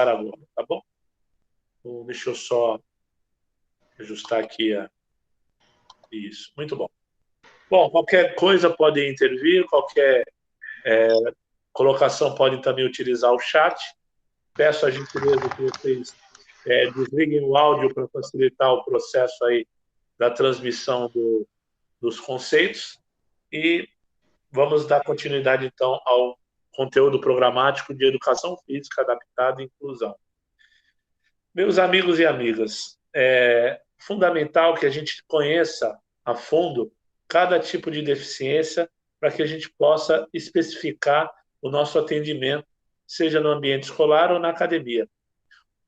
agora, tá bom? Então, deixa eu só ajustar aqui isso. Muito bom. Bom, qualquer coisa pode intervir, qualquer colocação pode também utilizar o chat. Peço a gentileza que vocês desliguem o áudio para facilitar o processo aí da transmissão dos conceitos e vamos dar continuidade, então, ao conteúdo programático de educação física adaptada e inclusão. Meus amigos e amigas, é fundamental que a gente conheça a fundo cada tipo de deficiência para que a gente possa especificar o nosso atendimento, seja no ambiente escolar ou na academia.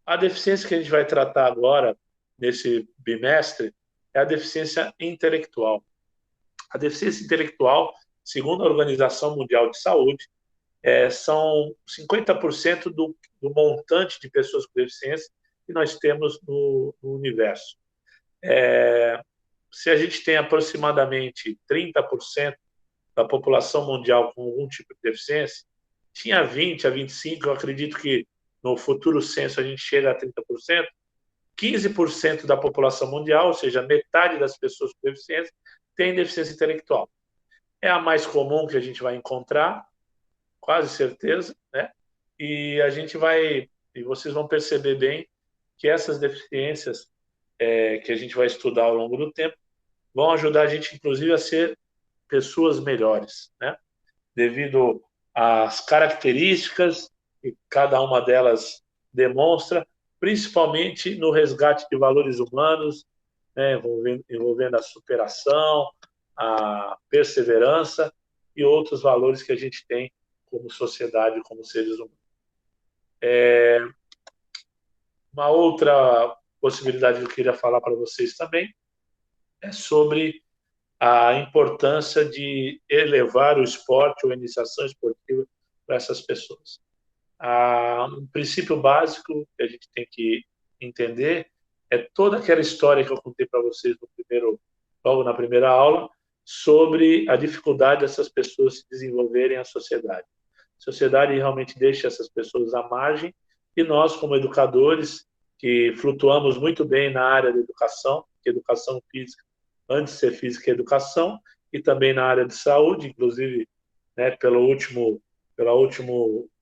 A deficiência que a gente vai tratar agora, nesse bimestre, é a deficiência intelectual. A deficiência intelectual, segundo a Organização Mundial de Saúde, são 50% do montante de pessoas com deficiência que nós temos no universo. Se a gente tem aproximadamente 30% da população mundial com algum tipo de deficiência, tinha 20 a 25%, eu acredito que no futuro censo a gente chega a 30%, 15% da população mundial, ou seja, metade das pessoas com deficiência, tem deficiência intelectual. É a mais comum que a gente vai encontrar, quase certeza, né? E a gente vai, e vocês vão perceber bem que essas deficiências que a gente vai estudar ao longo do tempo vão ajudar a gente, inclusive, a ser pessoas melhores, né? Devido às características que cada uma delas demonstra, principalmente no resgate de valores humanos, né? envolvendo a superação, a perseverança e outros valores que a gente tem como sociedade, como seres humanos. Uma outra possibilidade que eu queria falar para vocês também é sobre a importância de elevar o esporte ou a iniciação esportiva para essas pessoas. Um princípio básico que a gente tem que entender é toda aquela história que eu contei para vocês logo na primeira aula, sobre a dificuldade dessas pessoas se desenvolverem na sociedade. A sociedade realmente deixa essas pessoas à margem e nós, como educadores, que flutuamos muito bem na área da educação física, antes de ser física e educação, e também na área de saúde, inclusive, né, pelo último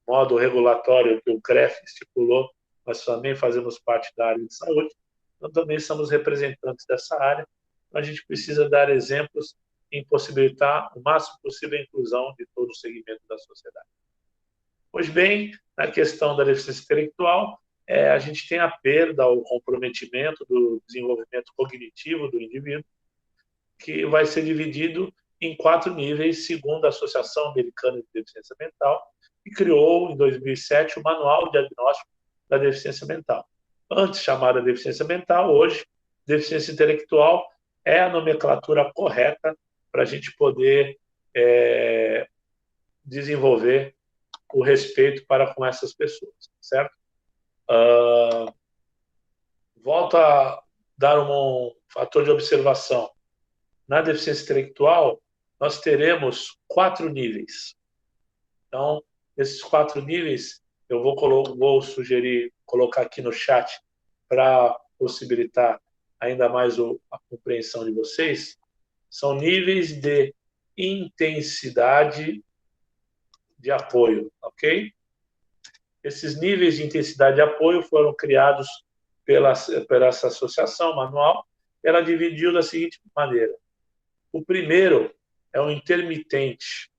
modo regulatório que o CREF estipulou, nós também fazemos parte da área de saúde, então também somos representantes dessa área, então a gente precisa dar exemplos em possibilitar o máximo possível a inclusão de todo o segmento da sociedade. Pois bem, na questão da deficiência intelectual, a gente tem a perda, o comprometimento do desenvolvimento cognitivo do indivíduo, que vai ser dividido em 4 níveis, segundo a Associação Americana de Deficiência Mental, que criou, em 2007, o Manual Diagnóstico da Deficiência Mental. Antes chamada deficiência mental, hoje, deficiência intelectual é a nomenclatura correta para a gente poder desenvolver o respeito para com essas pessoas, certo? Volto a dar um fator de observação. Na deficiência intelectual, nós teremos 4 níveis. Então, esses 4 níveis, eu vou sugerir colocar aqui no chat para possibilitar ainda mais a compreensão de vocês. São níveis de intensidade de apoio, ok? Esses níveis de intensidade de apoio foram criados pela essa associação manual. Ela dividiu da seguinte maneira. O primeiro é o intermitente.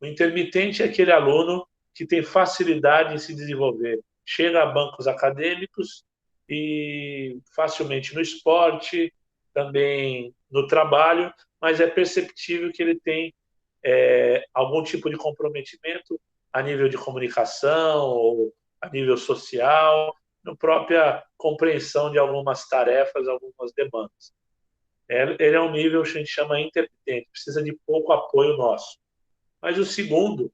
O intermitente é aquele aluno que tem facilidade em se desenvolver. Chega a bancos acadêmicos e facilmente no esporte, também no trabalho, mas é perceptível que ele tem algum tipo de comprometimento a nível de comunicação ou a nível social, na própria compreensão de algumas tarefas, algumas demandas. Ele é um nível que a gente chama intermitente, precisa de pouco apoio nosso. Mas o segundo,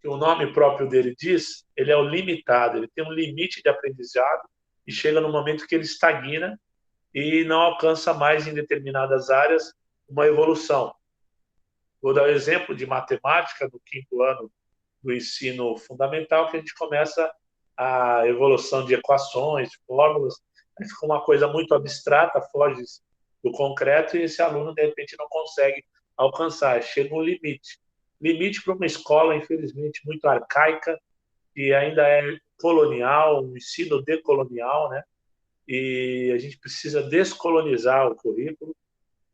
que o nome próprio dele diz, ele é o limitado, ele tem um limite de aprendizado e chega no momento que ele estagna e não alcança mais em determinadas áreas uma evolução. Vou dar um exemplo de matemática no 5º ano do ensino fundamental, que a gente começa a evolução de equações, fórmulas, aí fica uma coisa muito abstrata, foge do concreto, e esse aluno, de repente, não consegue alcançar, chega um limite. Limite para uma escola, infelizmente, muito arcaica, que ainda é colonial, um ensino decolonial, né? E a gente precisa descolonizar o currículo,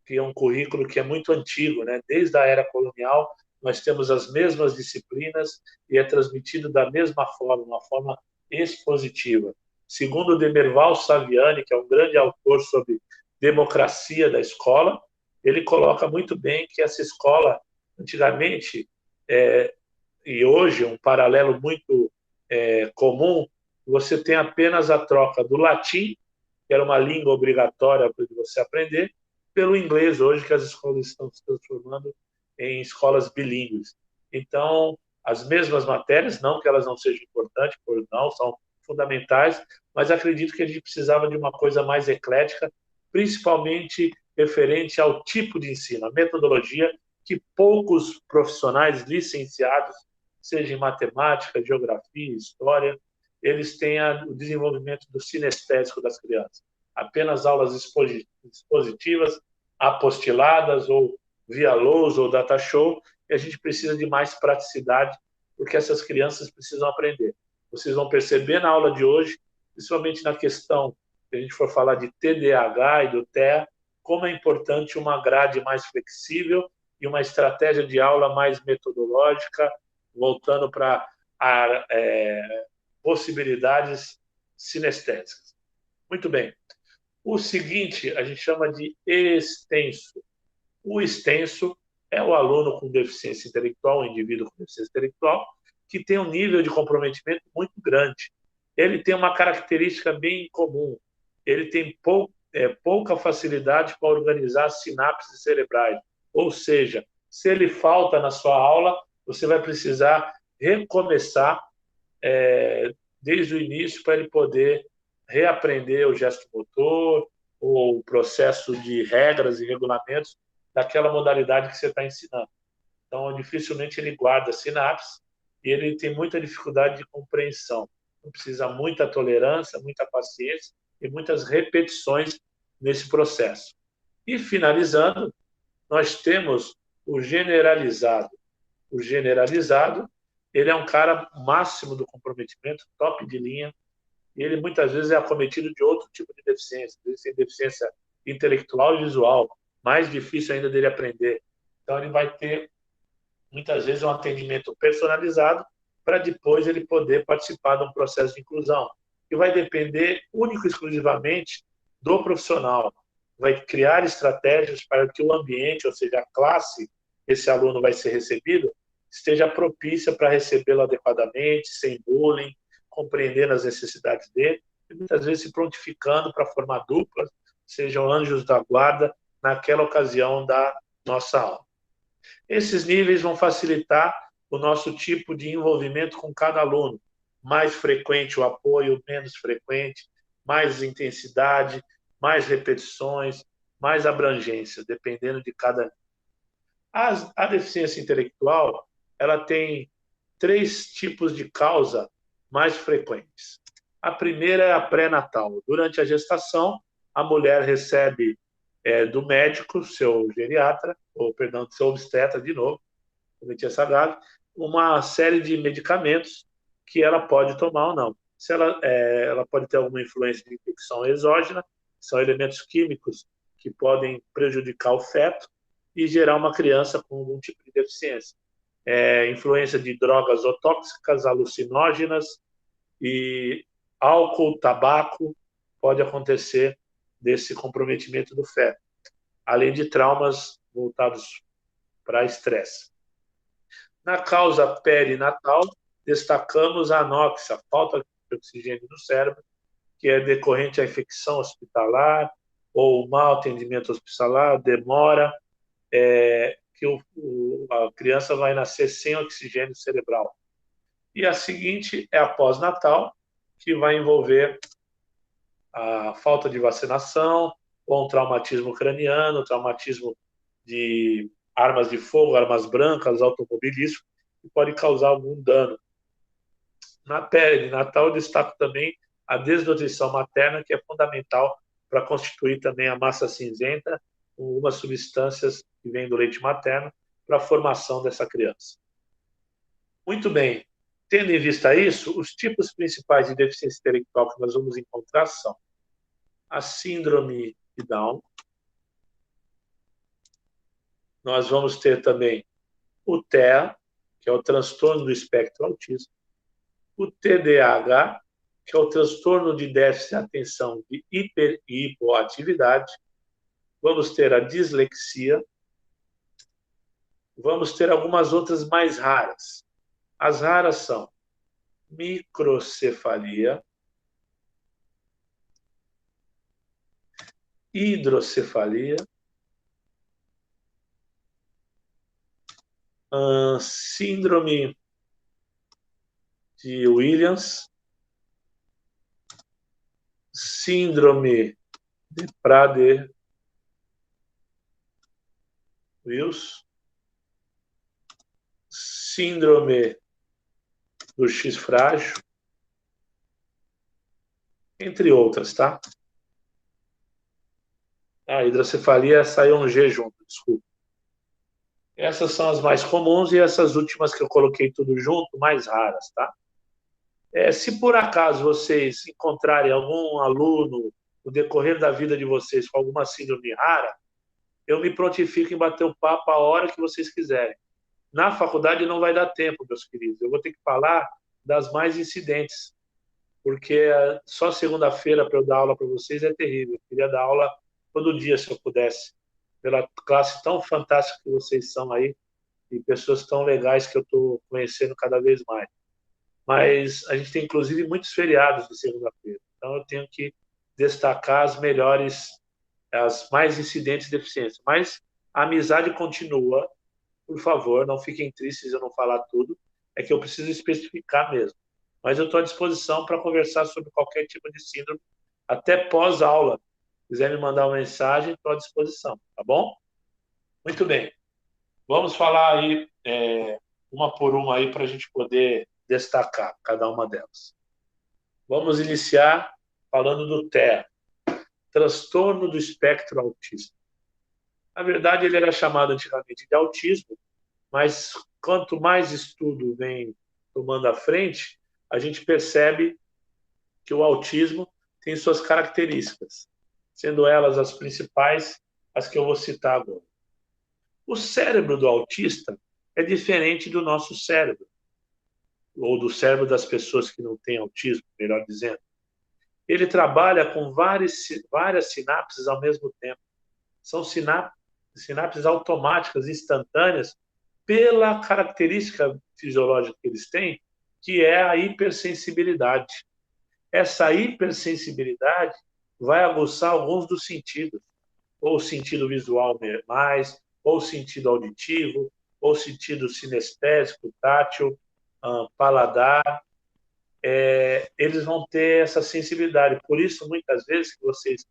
que é um currículo que é muito antigo, né? Desde a era colonial, nós temos as mesmas disciplinas e é transmitido da mesma forma, uma forma expositiva. Segundo Demerval Saviani, que é um grande autor sobre democracia da escola, ele coloca muito bem que essa escola, antigamente, e hoje, um paralelo muito comum, você tem apenas a troca do latim, que era uma língua obrigatória para você aprender, pelo inglês hoje, que as escolas estão se transformando em escolas bilíngues. Então, as mesmas matérias, não que elas não sejam importantes, não, são fundamentais, mas acredito que a gente precisava de uma coisa mais eclética, principalmente referente ao tipo de ensino, a metodologia, que poucos profissionais licenciados, seja em matemática, geografia, história, eles têm o desenvolvimento do sinestésico das crianças. Apenas aulas expositivas, apostiladas ou via lousa ou data show, e a gente precisa de mais praticidade, porque essas crianças precisam aprender. Vocês vão perceber na aula de hoje, principalmente na questão que a gente for falar de TDAH e do TEA, como é importante uma grade mais flexível e uma estratégia de aula mais metodológica, voltando para possibilidades sinestésicas. Muito bem. O seguinte a gente chama de extenso. O extenso é o aluno com deficiência intelectual, o indivíduo com deficiência intelectual, que tem um nível de comprometimento muito grande. Ele tem uma característica bem comum. Ele tem pouca facilidade para organizar sinapses cerebrais. Ou seja, se ele falta na sua aula, você vai precisar recomeçar desde o início para ele poder reaprender o gesto motor ou o processo de regras e regulamentos daquela modalidade que você está ensinando. Então, dificilmente ele guarda sinapse e ele tem muita dificuldade de compreensão. Então, precisa muita tolerância, muita paciência e muitas repetições nesse processo. E, finalizando, nós temos o generalizado. O generalizado, ele é um cara máximo do comprometimento, top de linha, e ele muitas vezes é acometido de outro tipo de deficiência, deficiência intelectual e visual, mais difícil ainda dele aprender. Então, ele vai ter, muitas vezes, um atendimento personalizado para depois ele poder participar de um processo de inclusão, que vai depender único e exclusivamente do profissional. Vai criar estratégias para que o ambiente, ou seja, a classe que esse aluno vai ser recebido, esteja propícia para recebê-lo adequadamente, sem bullying, compreendendo as necessidades dele, e muitas vezes se prontificando para formar duplas, sejam anjos da guarda, naquela ocasião da nossa aula. Esses níveis vão facilitar o nosso tipo de envolvimento com cada aluno. Mais frequente o apoio, menos frequente, mais intensidade, mais repetições, mais abrangência, dependendo de cada. A deficiência intelectual, ela tem 3 tipos de causa mais frequentes. A primeira é a pré-natal. Durante a gestação, a mulher recebe do médico, seu geriatra, ou perdão, seu obstetra, de novo, cometi essa gafe, uma série de medicamentos que ela pode tomar ou não. Se ela pode ter alguma influência de infecção exógena, são elementos químicos que podem prejudicar o feto e gerar uma criança com algum tipo de deficiência. Influência de drogas tóxicas, alucinógenas e álcool, tabaco, pode acontecer desse comprometimento do feto, além de traumas voltados para estresse. Na causa perinatal, destacamos a anóxia, falta de oxigênio no cérebro, que é decorrente à infecção hospitalar ou mau atendimento hospitalar, demora, que a criança vai nascer sem oxigênio cerebral. E a seguinte é a pós-natal, que vai envolver a falta de vacinação, ou um traumatismo craniano, traumatismo de armas de fogo, armas brancas, automobilismo, e pode causar algum dano. Na pele natal, eu destaco também a desnutrição materna, que é fundamental para constituir também a massa cinzenta, com algumas substâncias que vêm do leite materno, para a formação dessa criança. Muito bem. Tendo em vista isso, os tipos principais de deficiência intelectual que nós vamos encontrar são a síndrome de Down. Nós vamos ter também o TEA, que é o transtorno do espectro autista, o TDAH, que é o transtorno de déficit de atenção de hiper e hipoatividade. Vamos ter a dislexia. Vamos ter algumas outras mais raras. As raras são microcefalia, hidrocefalia, síndrome de Williams, síndrome de Prader-Wills, síndrome do X frágil, entre outras, tá? A hidrocefalia saiu um G junto, desculpa. Essas são as mais comuns e essas últimas que eu coloquei tudo junto, mais raras, tá? Se por acaso vocês encontrarem algum aluno no decorrer da vida de vocês com alguma síndrome rara, eu me prontifico em bater o papo a hora que vocês quiserem. Na faculdade não vai dar tempo, meus queridos. Eu vou ter que falar das mais incidentes, porque só segunda-feira para eu dar aula para vocês é terrível. Eu queria dar aula todo dia, se eu pudesse, pela classe tão fantástica que vocês são aí, e pessoas tão legais que eu estou conhecendo cada vez mais. Mas a gente tem, inclusive, muitos feriados de segunda-feira. Então, eu tenho que destacar as melhores, as mais incidentes de deficiência. Mas a amizade continua. Por favor, não fiquem tristes se eu não falar tudo. É que eu preciso especificar mesmo. Mas eu estou à disposição para conversar sobre qualquer tipo de síndrome, até pós-aula. Se quiser me mandar uma mensagem, estou à disposição, tá bom? Muito bem. Vamos falar aí uma por uma aí para a gente poder destacar cada uma delas. Vamos iniciar falando do TEA, transtorno do espectro autista. Na verdade, ele era chamado antigamente de autismo, mas quanto mais estudo vem tomando à frente, a gente percebe que o autismo tem suas características, sendo elas as principais, as que eu vou citar agora. O cérebro do autista é diferente do nosso cérebro, ou do cérebro das pessoas que não têm autismo, melhor dizendo. Ele trabalha com várias sinapses ao mesmo tempo. São sinapses automáticas, instantâneas, pela característica fisiológica que eles têm, que é a hipersensibilidade. Essa hipersensibilidade vai aguçar alguns dos sentidos, ou o sentido visual mais, ou o sentido auditivo, ou o sentido sinestésico, tátil, paladar. Eles vão ter essa sensibilidade. Por isso, muitas vezes, que vocês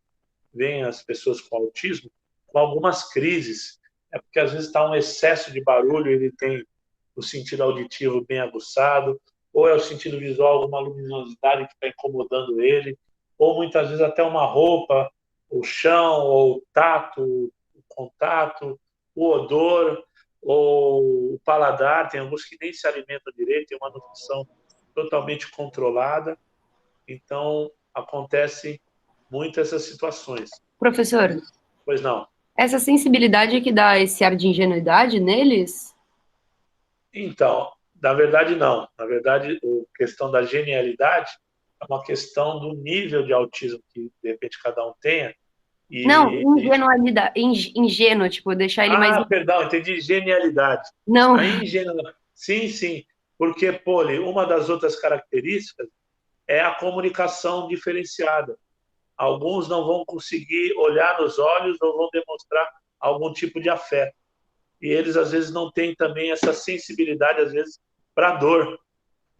veem as pessoas com autismo com algumas crises, é porque às vezes está um excesso de barulho, ele tem o sentido auditivo bem aguçado, ou é o sentido visual, alguma luminosidade que está incomodando ele, ou muitas vezes até uma roupa, o chão, ou o tato, o contato, o odor, ou o paladar. Tem alguns que nem se alimentam direito, tem uma nutrição totalmente controlada. Então, acontecem muito essas situações. Professor, Pois não. essa sensibilidade que dá esse ar de ingenuidade neles? Então, na verdade, não. Na verdade, a questão da genialidade é uma questão do nível de autismo que, de repente, cada um tenha. Não, ingenuidade, ingênuo, tipo, deixar ele mais... Perdão, entendi genialidade. Não, A ingenuidade. Sim, sim. Porque, Poli, uma das outras características é a comunicação diferenciada. Alguns não vão conseguir olhar nos olhos ou vão demonstrar algum tipo de afeto. E eles, às vezes, não têm também essa sensibilidade, às vezes, para a dor.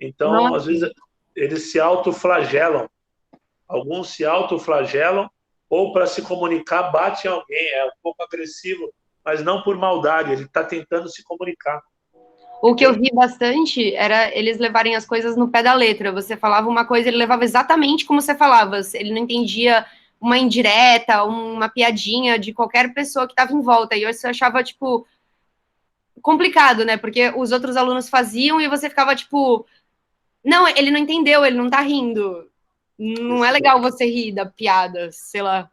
Então, nossa. às vezes, eles se autoflagelam. Alguns se autoflagelam ou, para se comunicar, bate em alguém. É um pouco agressivo, mas não por maldade. Ele está tentando se comunicar. O que eu vi bastante era eles levarem as coisas no pé da letra. Você falava uma coisa, ele levava exatamente como você falava. Ele não entendia uma indireta, uma piadinha de qualquer pessoa que estava em volta. E eu achava, tipo, complicado, né? Porque os outros alunos faziam e você ficava, tipo, não, ele não entendeu, ele não tá rindo. Não é Isso legal mesmo. você rir da piada, sei lá.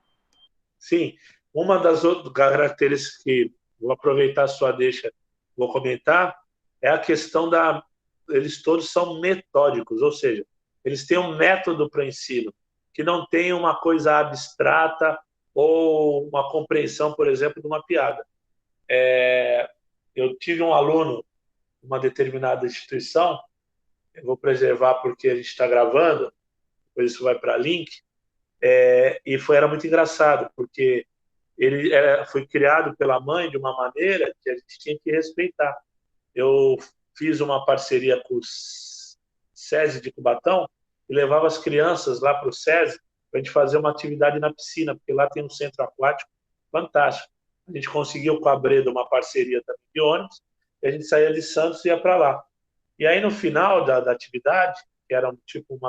Sim, uma das outras características que vou aproveitar a sua deixa, vou comentar, é a questão da. Eles todos são metódicos, ou seja, eles têm um método para o ensino, que não tem uma coisa abstrata ou uma compreensão, por exemplo, de uma piada. Eu tive um aluno em uma determinada instituição, eu vou preservar porque a gente está gravando, depois isso vai para link, e era muito engraçado, porque foi criado pela mãe de uma maneira que a gente tinha que respeitar. Eu fiz uma parceria com o SESI de Cubatão e levava as crianças lá para o SESI para a gente fazer uma atividade na piscina, porque lá tem um centro aquático fantástico. A gente conseguiu com a Breda uma parceria também de ônibus, e a gente saía de Santos e ia para lá. E aí, no final da atividade, que era tipo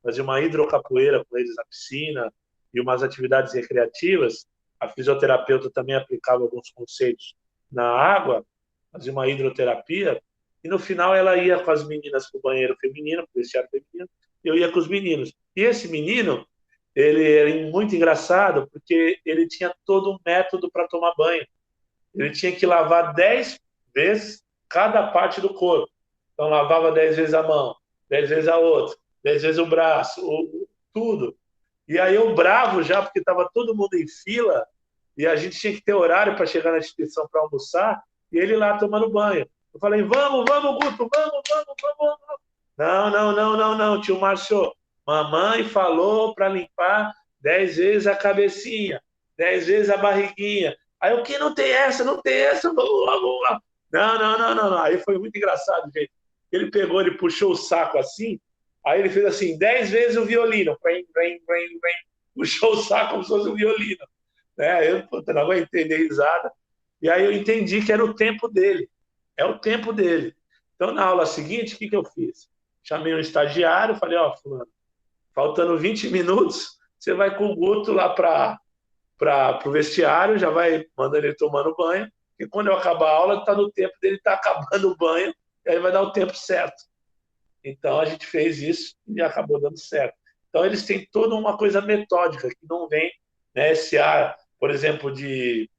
fazia uma hidrocapoeira com eles na piscina e umas atividades recreativas, a fisioterapeuta também aplicava alguns conceitos na água, fazia uma hidroterapia, e no final ela ia com as meninas para o banheiro feminino, para o vestiário feminino, e eu ia com os meninos. E esse menino, ele era muito engraçado, porque ele tinha todo um método para tomar banho. Ele tinha que lavar 10 vezes cada parte do corpo. Então, lavava 10 vezes a mão, 10 vezes a outra, 10 vezes o braço, tudo. E aí eu bravo já, porque estava todo mundo em fila, e a gente tinha que ter horário para chegar na instituição para almoçar, e ele lá tomando banho. Eu falei, vamos, vamos, Guto, vamos. Não, não, não, não, não, tio Márcio. Mamãe falou para limpar 10 vezes a cabecinha, 10 vezes a barriguinha. Aí o que não tem essa, não tem essa, vamos lá, vamos lá. Não, não, não, não, não. Aí foi muito engraçado, gente. Ele pegou, ele puxou o saco assim, aí ele fez assim, 10 vezes o violino. Puxou o saco como se fosse um violino. Né? Eu puta, não aguentei, dei risada. E aí eu entendi que era o tempo dele. É o tempo dele. Então, na aula seguinte, o que eu fiz? Chamei um estagiário, falei, ó, fulano, faltando 20 minutos, você vai com o Guto lá para o vestiário, já vai mandando ele tomando banho, e quando eu acabar a aula, está no tempo dele estar acabando o banho, e aí vai dar o tempo certo. Então, a gente fez isso e acabou dando certo. Então, eles têm toda uma coisa metódica, que não vem, né, esse ar, por exemplo, de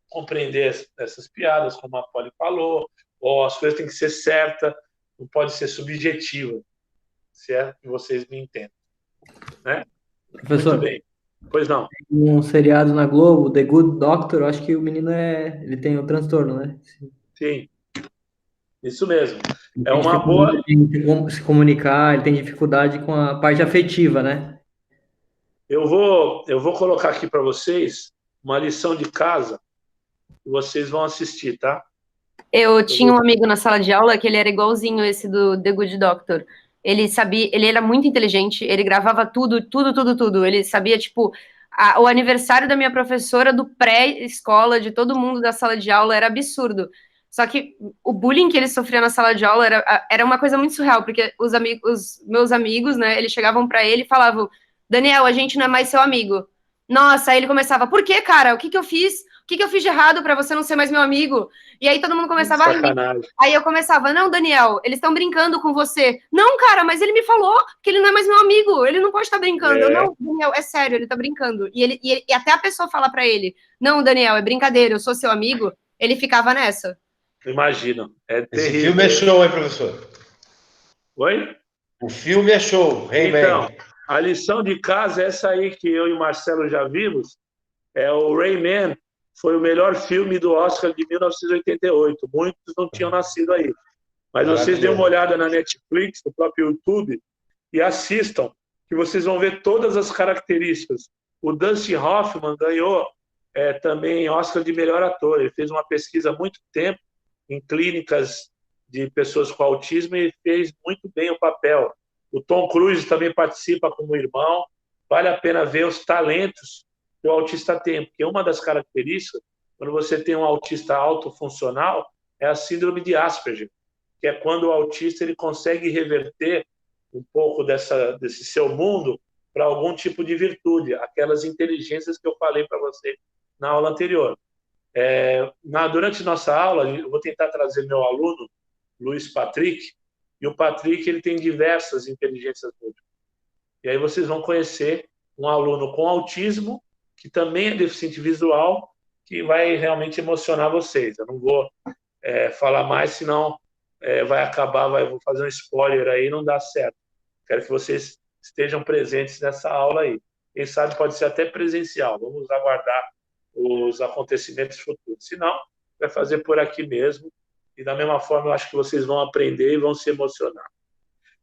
compreender essas piadas, como a Polly falou, ou as coisas têm que ser certas, não pode ser subjetiva, se é que vocês me entendem. Né? Muito Professor, bem. Pois não. um seriado na Globo, The Good Doctor, eu acho que o menino ele tem um transtorno, né? Sim, isso mesmo. Ele É tem uma boa. dificuldade em se comunicar, ele tem dificuldade com a parte afetiva, né? Eu vou colocar aqui para vocês uma lição de casa que vocês vão assistir, tá? Eu Eu tinha vou... um amigo na sala de aula que ele era igualzinho esse do The Good Doctor. Ele sabia, ele era muito inteligente, ele gravava tudo. Ele sabia, tipo, o aniversário da minha professora do pré-escola, de todo mundo da sala de aula, era absurdo. Só que o bullying que ele sofria na sala de aula era uma coisa muito surreal, porque os meus amigos, né, eles chegavam para ele e falavam: Daniel, a gente não é mais seu amigo. Nossa, aí ele começava: por que, cara? O que que eu fiz? O que que eu fiz de errado para você não ser mais meu amigo? E aí todo mundo começava a rir. Sacanagem. Aí eu começava, não, Daniel, eles estão brincando com você. Não, cara, mas ele me falou que ele não é mais meu amigo, ele não pode estar brincando. Eu, É, não, Daniel, é sério, ele tá brincando. E até a pessoa fala para ele, não, Daniel, é brincadeira, eu sou seu amigo. Ele ficava nessa. imagina. É Esse terrível. filme é show, hein, professor? Oi? O filme é show, Então, Rayman. a lição de casa é essa aí que eu e o Marcelo já vimos. É o Rayman. Foi o melhor filme do Oscar de 1988. Muitos não tinham nascido aí. Mas vocês dêem uma olhada na Netflix, no próprio YouTube, e assistam, que vocês vão ver todas as características. O Dustin Hoffman ganhou também Oscar de melhor ator. Ele fez uma pesquisa há muito tempo em clínicas de pessoas com autismo e fez muito bem o papel. O Tom Cruise também participa como irmão. Vale a pena ver os talentos que o autista tem, porque uma das características, quando você tem um autista autofuncional, é a síndrome de Asperger, que é quando o autista ele consegue reverter um pouco desse seu mundo para algum tipo de virtude, aquelas inteligências que eu falei para você na aula anterior. Durante nossa aula, eu vou tentar trazer meu aluno, Luiz Patrick, e o Patrick ele tem diversas inteligências múltiplas. E aí vocês vão conhecer um aluno com autismo, que também é deficiente visual, que vai realmente emocionar vocês. Eu não vou falar mais, senão vai acabar, vou fazer um spoiler aí, não dá certo. Quero que vocês estejam presentes nessa aula aí. Quem sabe pode ser até presencial. Vamos aguardar os acontecimentos futuros. Se não, vai fazer por aqui mesmo. E da mesma forma, eu acho que vocês vão aprender e vão se emocionar.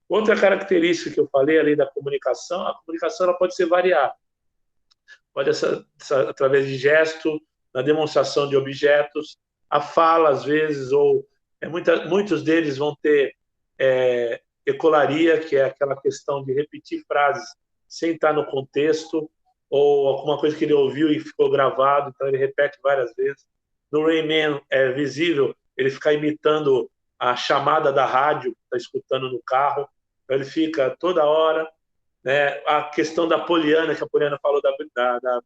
Outra característica que eu falei, além da comunicação, a comunicação ela pode ser variada. Pode ser através de gesto, na demonstração de objetos, a fala, às vezes, ou muitos deles vão ter ecolaria, que é aquela questão de repetir frases sem estar no contexto, ou alguma coisa que ele ouviu e ficou gravado, então ele repete várias vezes. No Rayman é visível ele ficar imitando a chamada da rádio, que está escutando no carro, então ele fica toda hora, né? A questão da Poliana, que a Poliana falou da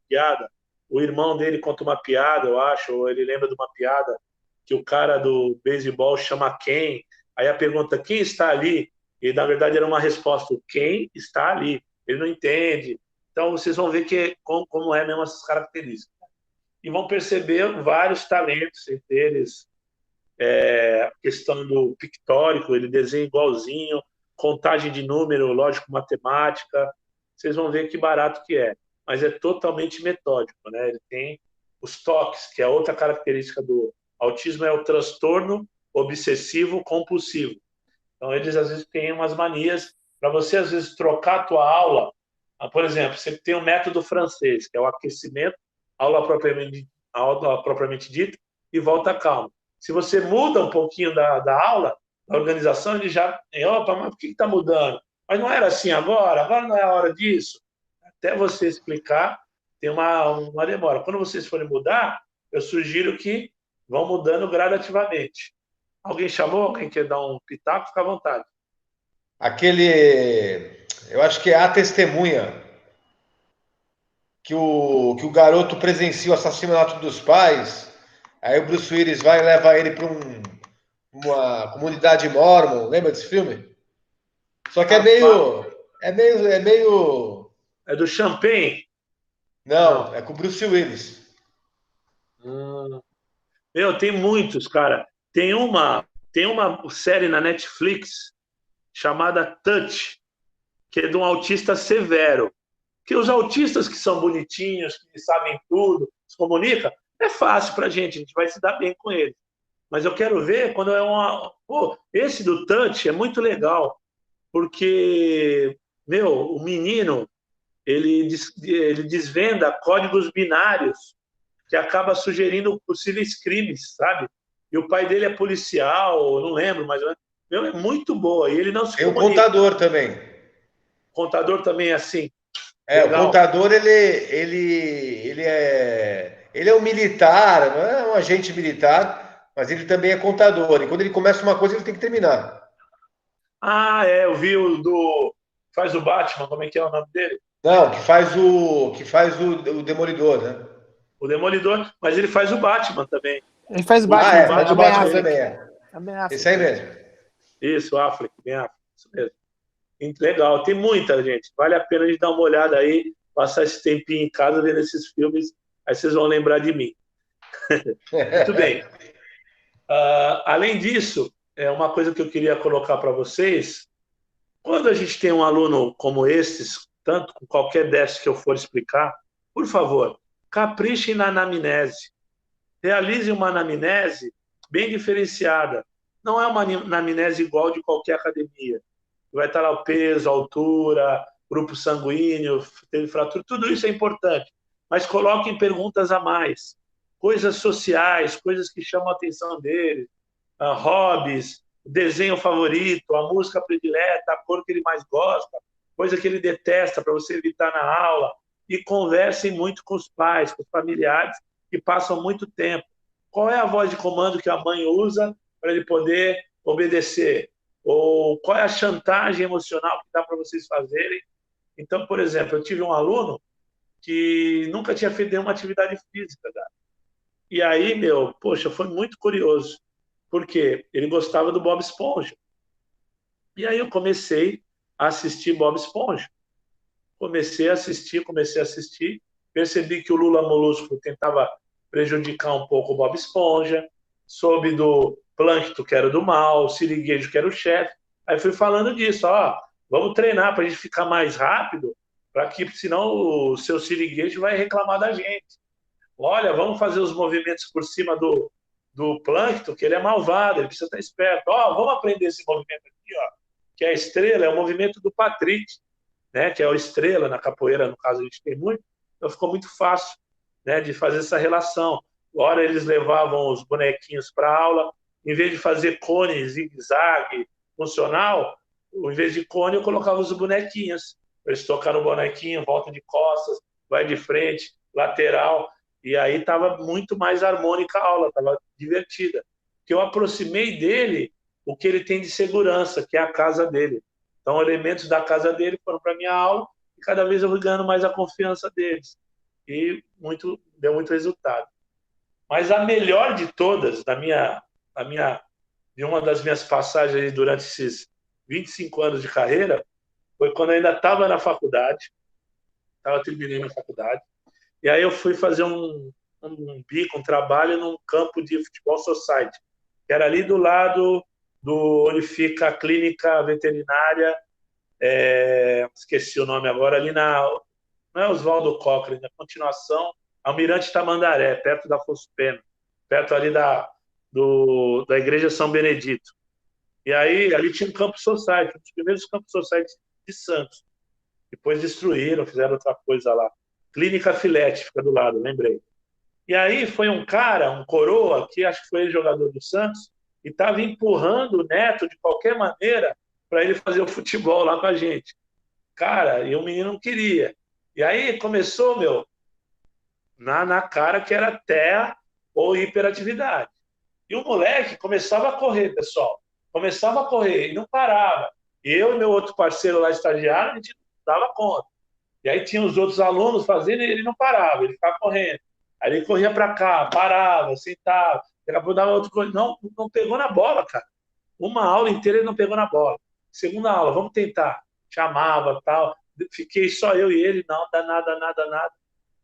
piada, o irmão dele conta uma piada, eu acho, ou ele lembra de uma piada que o cara do beisebol chama quem, aí a pergunta, quem está ali? E na verdade era uma resposta, quem está ali? Ele não entende. Então vocês vão ver como é mesmo essas características. E vão perceber vários talentos, entre eles a questão do pictórico, ele desenha igualzinho, contagem de número, lógico, matemática. Vocês vão ver que barato que é. Mas é totalmente metódico, né? Ele tem os toques, que é outra característica do autismo, é o transtorno obsessivo compulsivo. Então, eles às vezes têm umas manias para você, às vezes, trocar a tua aula. Por exemplo, você tem o método francês, que é o aquecimento, aula propriamente dita, e volta calma. Se você muda um pouquinho da aula, da organização, ele já... Opa, mas por que está mudando? Mas não era assim agora não é a hora disso. Até você explicar, tem uma demora. Quando vocês forem mudar, eu sugiro que vão mudando gradativamente. Alguém chamou? Alguém quer dar um pitaco? Fica à vontade. Eu acho que é A Testemunha, que o garoto presencia o assassinato dos pais, aí o Bruce Willis vai e leva ele para uma comunidade mórmon, lembra desse filme? Só que é meio... É do Champagne? Não, é com o Bruce Willis. Tem muitos, cara. Tem uma série na Netflix chamada Touch, que é de um autista severo. Que os autistas que são bonitinhos, que sabem tudo, se comunicam, é fácil pra gente, a gente vai se dar bem com eles. Mas eu quero ver quando esse do Touch é muito legal, porque, o menino, ele desvenda códigos binários que acaba sugerindo possíveis crimes, sabe? E o pai dele é policial, eu não lembro, mas é muito boa. E ele não se comunica. Tem o contador também. O contador também é assim. Legal. O contador, ele é um militar, não é um agente militar, mas ele também é contador. E quando ele começa uma coisa, ele tem que terminar. Eu vi faz o Batman, como é que é o nome dele? Não, que faz o Demolidor, né? O Demolidor, mas ele faz o Batman também. Ele faz o Batman. Faz o Batman também, Esse aí mesmo. Isso, o Affleck, bem Affleck, isso mesmo. Legal, tem muita, gente. Vale a pena a gente dar uma olhada aí, passar esse tempinho em casa vendo esses filmes, aí vocês vão lembrar de mim. Muito bem. Além disso, uma coisa que eu queria colocar para vocês, quando a gente tem um aluno como esses, tanto com qualquer déficit que eu for explicar, por favor, caprichem na anamnese. Realizem uma anamnese bem diferenciada. Não é uma anamnese igual de qualquer academia. Vai estar lá o peso, a altura, grupo sanguíneo, teve fratura, tudo isso é importante. Mas coloquem perguntas a mais. Coisas sociais, coisas que chamam a atenção deles, hobbies, desenho favorito, a música predileta, a cor que ele mais gosta, coisa que ele detesta para você evitar na aula. E conversem muito com os pais, com os familiares que passam muito tempo. Qual é a voz de comando que a mãe usa para ele poder obedecer? Ou qual é a chantagem emocional que dá para vocês fazerem? Então, por exemplo, eu tive um aluno que nunca tinha feito nenhuma atividade física, cara. E aí, poxa, foi muito curioso, porque ele gostava do Bob Esponja. E aí eu comecei a assistir Bob Esponja. Comecei a assistir, percebi que o Lula Molusco tentava prejudicar um pouco o Bob Esponja, soube do Plâncton, que era do mal, o Siriguejo, que era o chefe. Aí fui falando disso, vamos treinar para a gente ficar mais rápido, para que, senão, o seu Siriguejo vai reclamar da gente. Olha, vamos fazer os movimentos por cima do Plâncton, que ele é malvado, ele precisa estar esperto. Vamos aprender esse movimento aqui, que é a estrela, é o movimento do Patrick, né, que é o estrela, na capoeira, no caso, a gente tem muito, então ficou muito fácil, né, de fazer essa relação. Agora eles levavam os bonequinhos para a aula, em vez de fazer cone, zigue-zague, funcional, em vez de cone, eu colocava os bonequinhos. Eles tocaram o bonequinho, volta de costas, vai de frente, lateral, e aí estava muito mais harmônica a aula, estava divertida. Porque eu aproximei dele o que ele tem de segurança, que é a casa dele. Então, elementos da casa dele foram para a minha aula e cada vez eu fui ganhando mais a confiança deles. E deu muito resultado. Mas a melhor de todas, de uma das minhas passagens durante esses 25 anos de carreira, foi quando eu ainda estava na faculdade, estava terminando a faculdade, e aí eu fui fazer um trabalho num campo de futebol society, que era ali do lado onde fica a clínica veterinária, esqueci o nome agora, ali não é Oswaldo Cochrane, na continuação, Almirante Tamandaré, perto da Afonso Pena, perto ali da Igreja São Benedito. E aí, ali tinha um campo society, um dos primeiros campos society de Santos. Depois destruíram, fizeram outra coisa lá. Clínica Filete, fica do lado, lembrei. E aí foi um cara, um coroa, que acho que foi jogador do Santos, e estava empurrando o Neto de qualquer maneira para ele fazer o futebol lá com a gente. Cara, e o menino não queria. E aí começou, na cara que era TEA ou hiperatividade. E o moleque começava a correr, pessoal. Começava a correr e não parava. E eu e meu outro parceiro lá, estagiário, a gente não dava conta. E aí tinha os outros alunos fazendo e ele não parava, ele ficava correndo. Aí ele corria para cá, parava, sentava, daqui a pouco dava outro corrida. Não pegou na bola, cara. Uma aula inteira ele não pegou na bola. Segunda aula, vamos tentar. Chamava, tal. Fiquei só eu e ele, não, dá nada, nada, nada.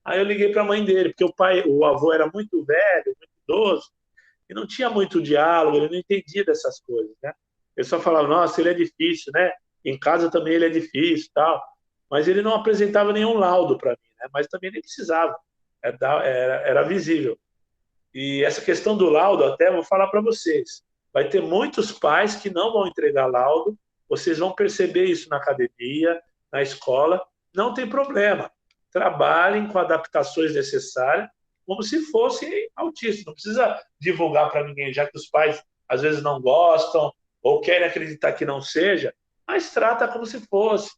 Aí eu liguei para a mãe dele, porque o avô era muito velho, muito idoso, e não tinha muito diálogo, ele não entendia dessas coisas, né? Ele só falava, nossa, ele é difícil, né? Em casa também ele é difícil, tal. Mas ele não apresentava nenhum laudo para mim, né? Mas também nem precisava, era visível. E essa questão do laudo, até vou falar para vocês, vai ter muitos pais que não vão entregar laudo, vocês vão perceber isso na academia, na escola, não tem problema. Trabalhem com adaptações necessárias, como se fosse autista. Não precisa divulgar para ninguém, já que os pais às vezes não gostam ou querem acreditar que não seja, mas trata como se fosse.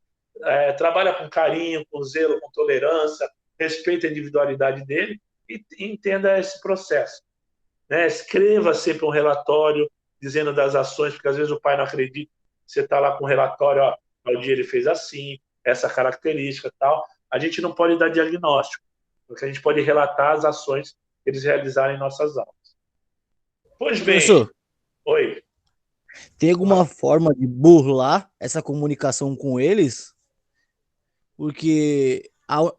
Trabalha com carinho, com zelo, com tolerância, respeita a individualidade dele e entenda esse processo. Né? Escreva sempre um relatório dizendo das ações, porque às vezes o pai não acredita. Você está lá com um relatório, o dia ele fez assim, essa característica tal. A gente não pode dar diagnóstico, porque a gente pode relatar as ações que eles realizaram em nossas aulas. Pois bem. Professor, oi. Tem alguma forma de burlar essa comunicação com eles? Porque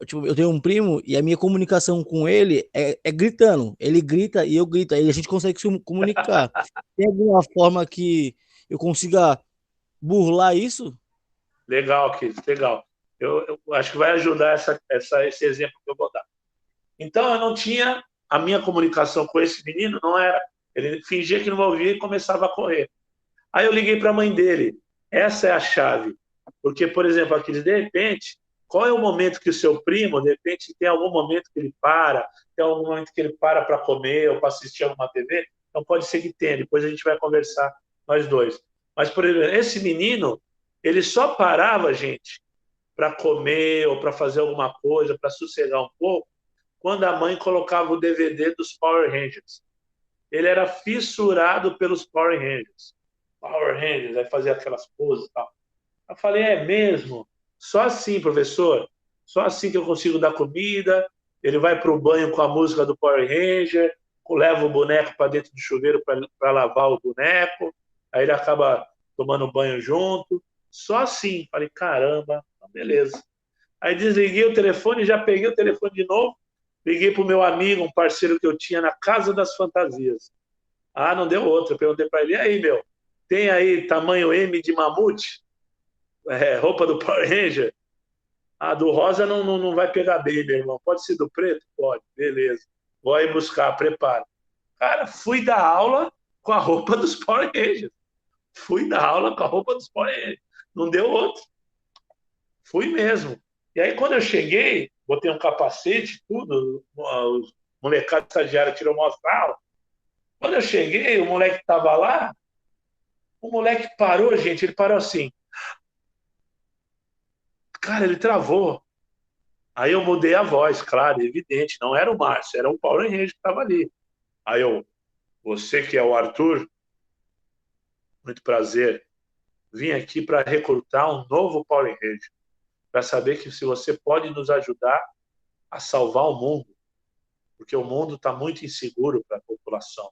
tipo, eu tenho um primo e a minha comunicação com ele é gritando. Ele grita e eu grito. Aí a gente consegue se comunicar. Tem alguma forma que eu consiga burlar isso? Legal, Kid, legal. Eu acho que vai ajudar esse exemplo que eu vou dar. Então, eu não tinha a minha comunicação com esse menino, não era. Ele fingia que não ouvia e começava a correr. Aí eu liguei para a mãe dele. Essa é a chave. Porque, por exemplo, Aquiles, de repente, qual é o momento que o seu primo, de repente, tem algum momento que ele para, tem algum momento que ele para comer ou para assistir alguma TV? Então, pode ser que tenha. Depois a gente vai conversar, nós dois. Mas, por exemplo, esse menino, ele só parava, gente, para comer ou para fazer alguma coisa, para sossegar um pouco, quando a mãe colocava o DVD dos Power Rangers. ele era fissurado pelos Power Rangers. Power Rangers, aí fazia aquelas poses e tal. Eu falei, é mesmo? Só assim, professor? Só assim que eu consigo dar comida? Ele vai para o banho com a música do Power Ranger, leva o boneco para dentro do chuveiro para lavar o boneco, aí ele acaba tomando banho junto. Só assim. Falei, caramba, beleza. Aí desliguei o telefone, já peguei o telefone de novo, liguei para o meu amigo, um parceiro que eu tinha na Casa das Fantasias. Ah, não deu outra. Eu perguntei para ele, e aí, meu, tem aí tamanho M de mamute? Roupa do Power Ranger? A do rosa não vai pegar bem, meu irmão. Pode ser do preto? Pode, beleza. Vou aí buscar, prepara. Cara, fui dar aula com a roupa dos Power Rangers. Fui dar aula com a roupa dos Power Rangers. Não deu outro. Fui mesmo. E aí, quando eu cheguei, botei um capacete, tudo, os molecados estagiários tirou uma sala. Quando eu cheguei, o moleque estava lá, o moleque parou, gente, ele parou assim. Cara, ele travou. Aí eu mudei a voz, claro, evidente, não era o Márcio, era um Power Ranger que estava ali. Aí eu, você que é o Arthur, muito prazer, vim aqui para recrutar um novo Power Ranger, para saber que se você pode nos ajudar a salvar o mundo, porque o mundo está muito inseguro para a população.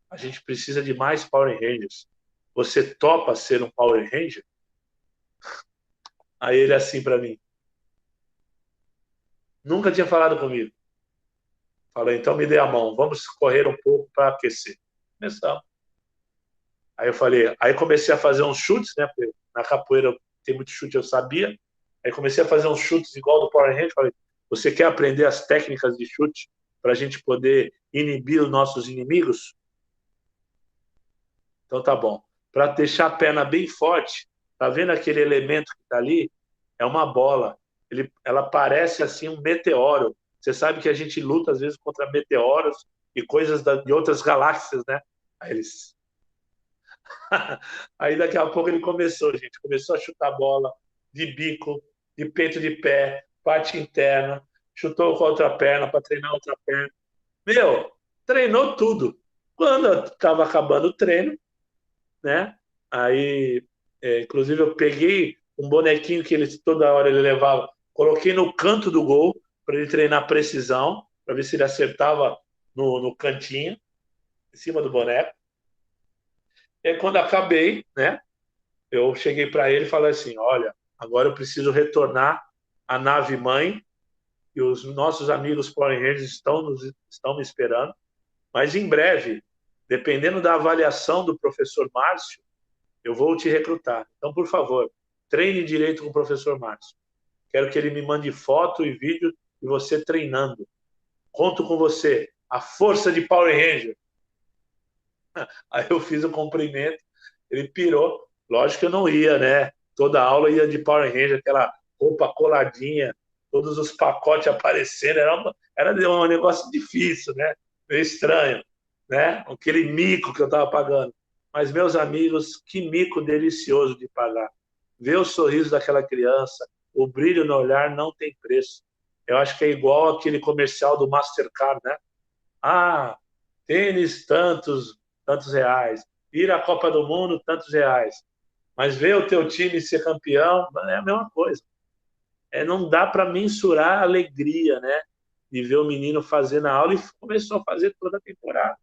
A gente precisa de mais Power Rangers. Você topa ser um Power Ranger? Aí ele assim para mim, nunca tinha falado comigo. Falou, então me dê a mão, vamos correr um pouco para aquecer. Começamos. Aí eu falei, aí comecei a fazer uns chutes, né? Porque na capoeira tem muito chute, eu sabia. Aí comecei a fazer uns chutes igual do Power Ranger. Falei, você quer aprender as técnicas de chute para a gente poder inibir os nossos inimigos? Então tá bom. Para deixar a perna bem forte, tá vendo aquele elemento que está ali? É uma bola. Ela parece assim um meteoro. Você sabe que a gente luta às vezes contra meteoros e coisas de outras galáxias, né? Aí eles Aí daqui a pouco ele começou, gente. Começou a chutar bola de bico, de peito de pé, parte interna, chutou com a outra perna para treinar a outra perna. Meu, treinou tudo. Quando estava acabando o treino, né? Aí, inclusive, eu peguei um bonequinho que ele toda hora ele levava, coloquei no canto do gol para ele treinar precisão, para ver se ele acertava no cantinho, em cima do boneco. E aí, quando acabei, né? Eu cheguei para ele e falei assim, olha, agora eu preciso retornar à nave mãe e os nossos amigos Power Rangers estão me esperando, mas em breve, dependendo da avaliação do professor Márcio, eu vou te recrutar. Então, por favor, treine direito com o professor Márcio. Quero que ele me mande foto e vídeo de você treinando. Conto com você. A força de Power Ranger. Aí eu fiz o cumprimento, ele pirou. Lógico que eu não ia, né? Toda aula ia de Power Ranger, aquela roupa coladinha, todos os pacotes aparecendo. Era um negócio difícil, né? Meio estranho, né? Aquele mico que eu estava pagando. Mas, meus amigos, que mico delicioso de pagar. Ver o sorriso daquela criança, o brilho no olhar não tem preço. Eu acho que é igual aquele comercial do Mastercard, né? Ah, tênis tantos reais. Ir à Copa do Mundo, tantos reais. Mas ver o teu time ser campeão é a mesma coisa. Não dá para mensurar a alegria, né? De ver o menino fazendo a aula e começou a fazer toda a temporada.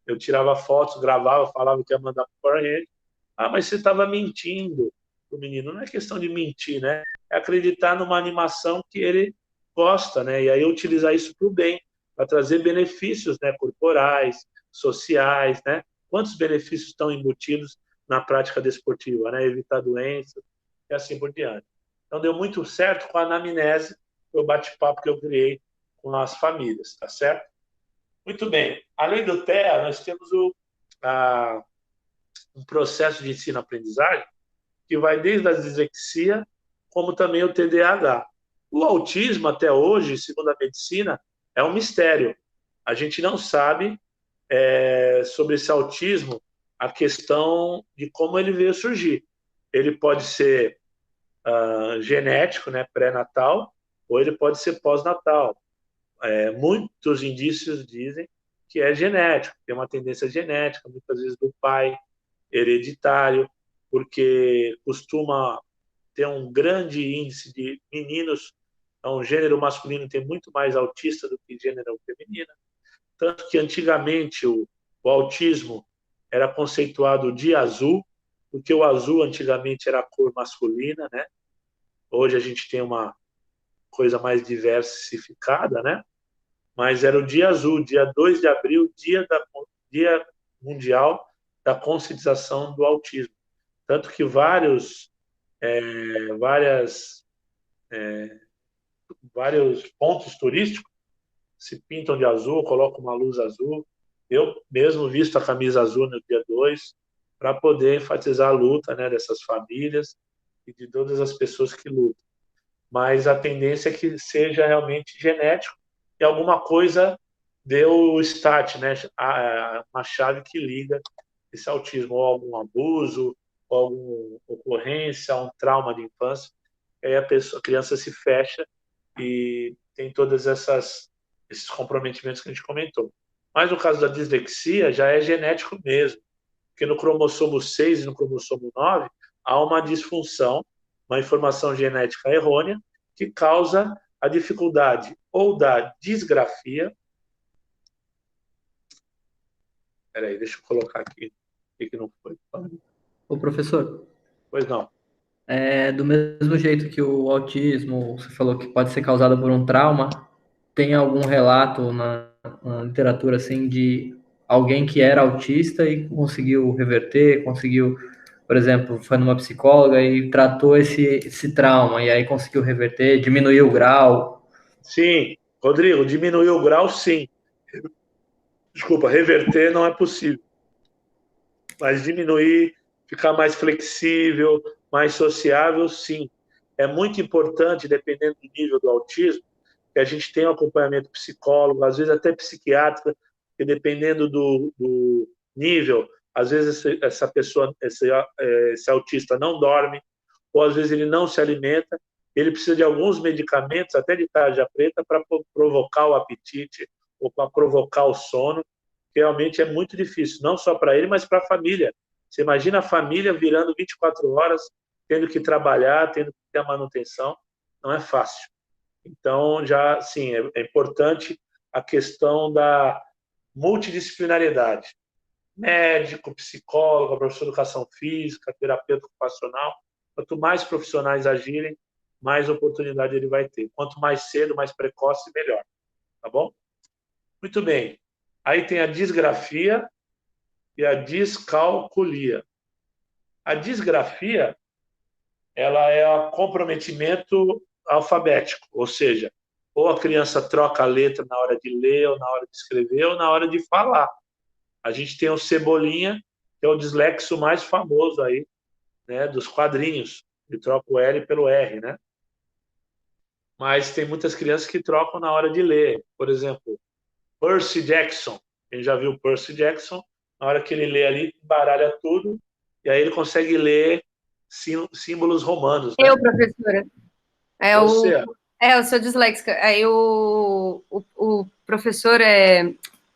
Eu tirava fotos, gravava, falava que ia mandar para ele. Ah, mas você estava mentindo. O menino não é questão de mentir, né? É acreditar numa animação que ele gosta, né? E aí utilizar isso para o bem, para trazer benefícios, né? Corporais, sociais, né? Quantos benefícios estão embutidos na prática desportiva, né? Evitar doenças e assim por diante. Então deu muito certo com a anamnese, o bate-papo que eu criei com as famílias, tá certo? Muito bem. Além do TEA, nós temos um processo de ensino-aprendizagem que vai desde a dislexia, como também o TDAH. O autismo, até hoje, segundo a medicina, é um mistério. A gente não sabe sobre esse autismo a questão de como ele veio surgir. Ele pode ser genético, né, pré-natal, ou ele pode ser pós-natal. Muitos indícios dizem que é genético, tem uma tendência genética, muitas vezes do pai, hereditário, porque costuma ter um grande índice de meninos, então, o gênero masculino tem muito mais autista do que gênero feminino, tanto que antigamente o autismo era conceituado de azul, porque o azul antigamente era a cor masculina, né? Hoje a gente tem uma coisa mais diversificada, né? Mas era o dia azul, dia 2 de abril, dia mundial da conscientização do autismo. Tanto que vários pontos turísticos se pintam de azul, colocam uma luz azul. Eu mesmo visto a camisa azul no dia 2 para poder enfatizar a luta, né, dessas famílias e de todas as pessoas que lutam. Mas a tendência é que seja realmente genético e alguma coisa deu o start, né, uma chave que liga esse autismo, ou algum abuso, ou alguma ocorrência, um trauma de infância. Aí a criança se fecha e tem todos esses comprometimentos que a gente comentou. Mas no caso da dislexia, já é genético mesmo, porque no cromossomo 6 e no cromossomo 9 há uma disfunção, uma informação genética errônea, que causa a dificuldade ou da disgrafia. Peraí, deixa eu colocar aqui o que não foi. Ô, professor, Pois não. do mesmo jeito que o autismo, você falou que pode ser causado por um trauma, tem algum relato na literatura, assim, de alguém que era autista e conseguiu reverter, por exemplo, foi numa psicóloga e tratou esse trauma, e aí conseguiu reverter, diminuiu o grau? Sim, Rodrigo, diminuiu o grau, sim. Desculpa, reverter não é possível. Mas diminuir, ficar mais flexível, mais sociável, sim. É muito importante, dependendo do nível do autismo, que a gente tenha um acompanhamento psicólogo, às vezes até psiquiátrico, que dependendo do nível, às vezes essa pessoa, esse autista não dorme, ou às vezes ele não se alimenta, ele precisa de alguns medicamentos, até de tarja preta, para provocar o apetite ou para provocar o sono, que realmente é muito difícil, não só para ele, mas para a família. Você imagina a família virando 24 horas, tendo que trabalhar, tendo que ter a manutenção, não é fácil. Então, já, sim, é importante a questão da multidisciplinariedade. Médico, psicólogo, professor de educação física, terapeuta ocupacional. Quanto mais profissionais agirem, mais oportunidade ele vai ter. Quanto mais cedo, mais precoce, melhor. Tá bom? Muito bem. Aí tem a disgrafia e a descalculia. A disgrafia, ela é o comprometimento alfabético, ou seja, ou a criança troca a letra na hora de ler, ou na hora de escrever, ou na hora de falar. A gente tem o Cebolinha, que é o dislexo mais famoso aí, né, dos quadrinhos. Ele troca o L pelo R, né? Mas tem muitas crianças que trocam na hora de ler. Por exemplo, Percy Jackson. Quem já viu Percy Jackson, na hora que ele lê ali, baralha tudo, e aí ele consegue ler símbolos romanos. Né? Eu, professora. Você. Eu sou disléxica. Aí o professor,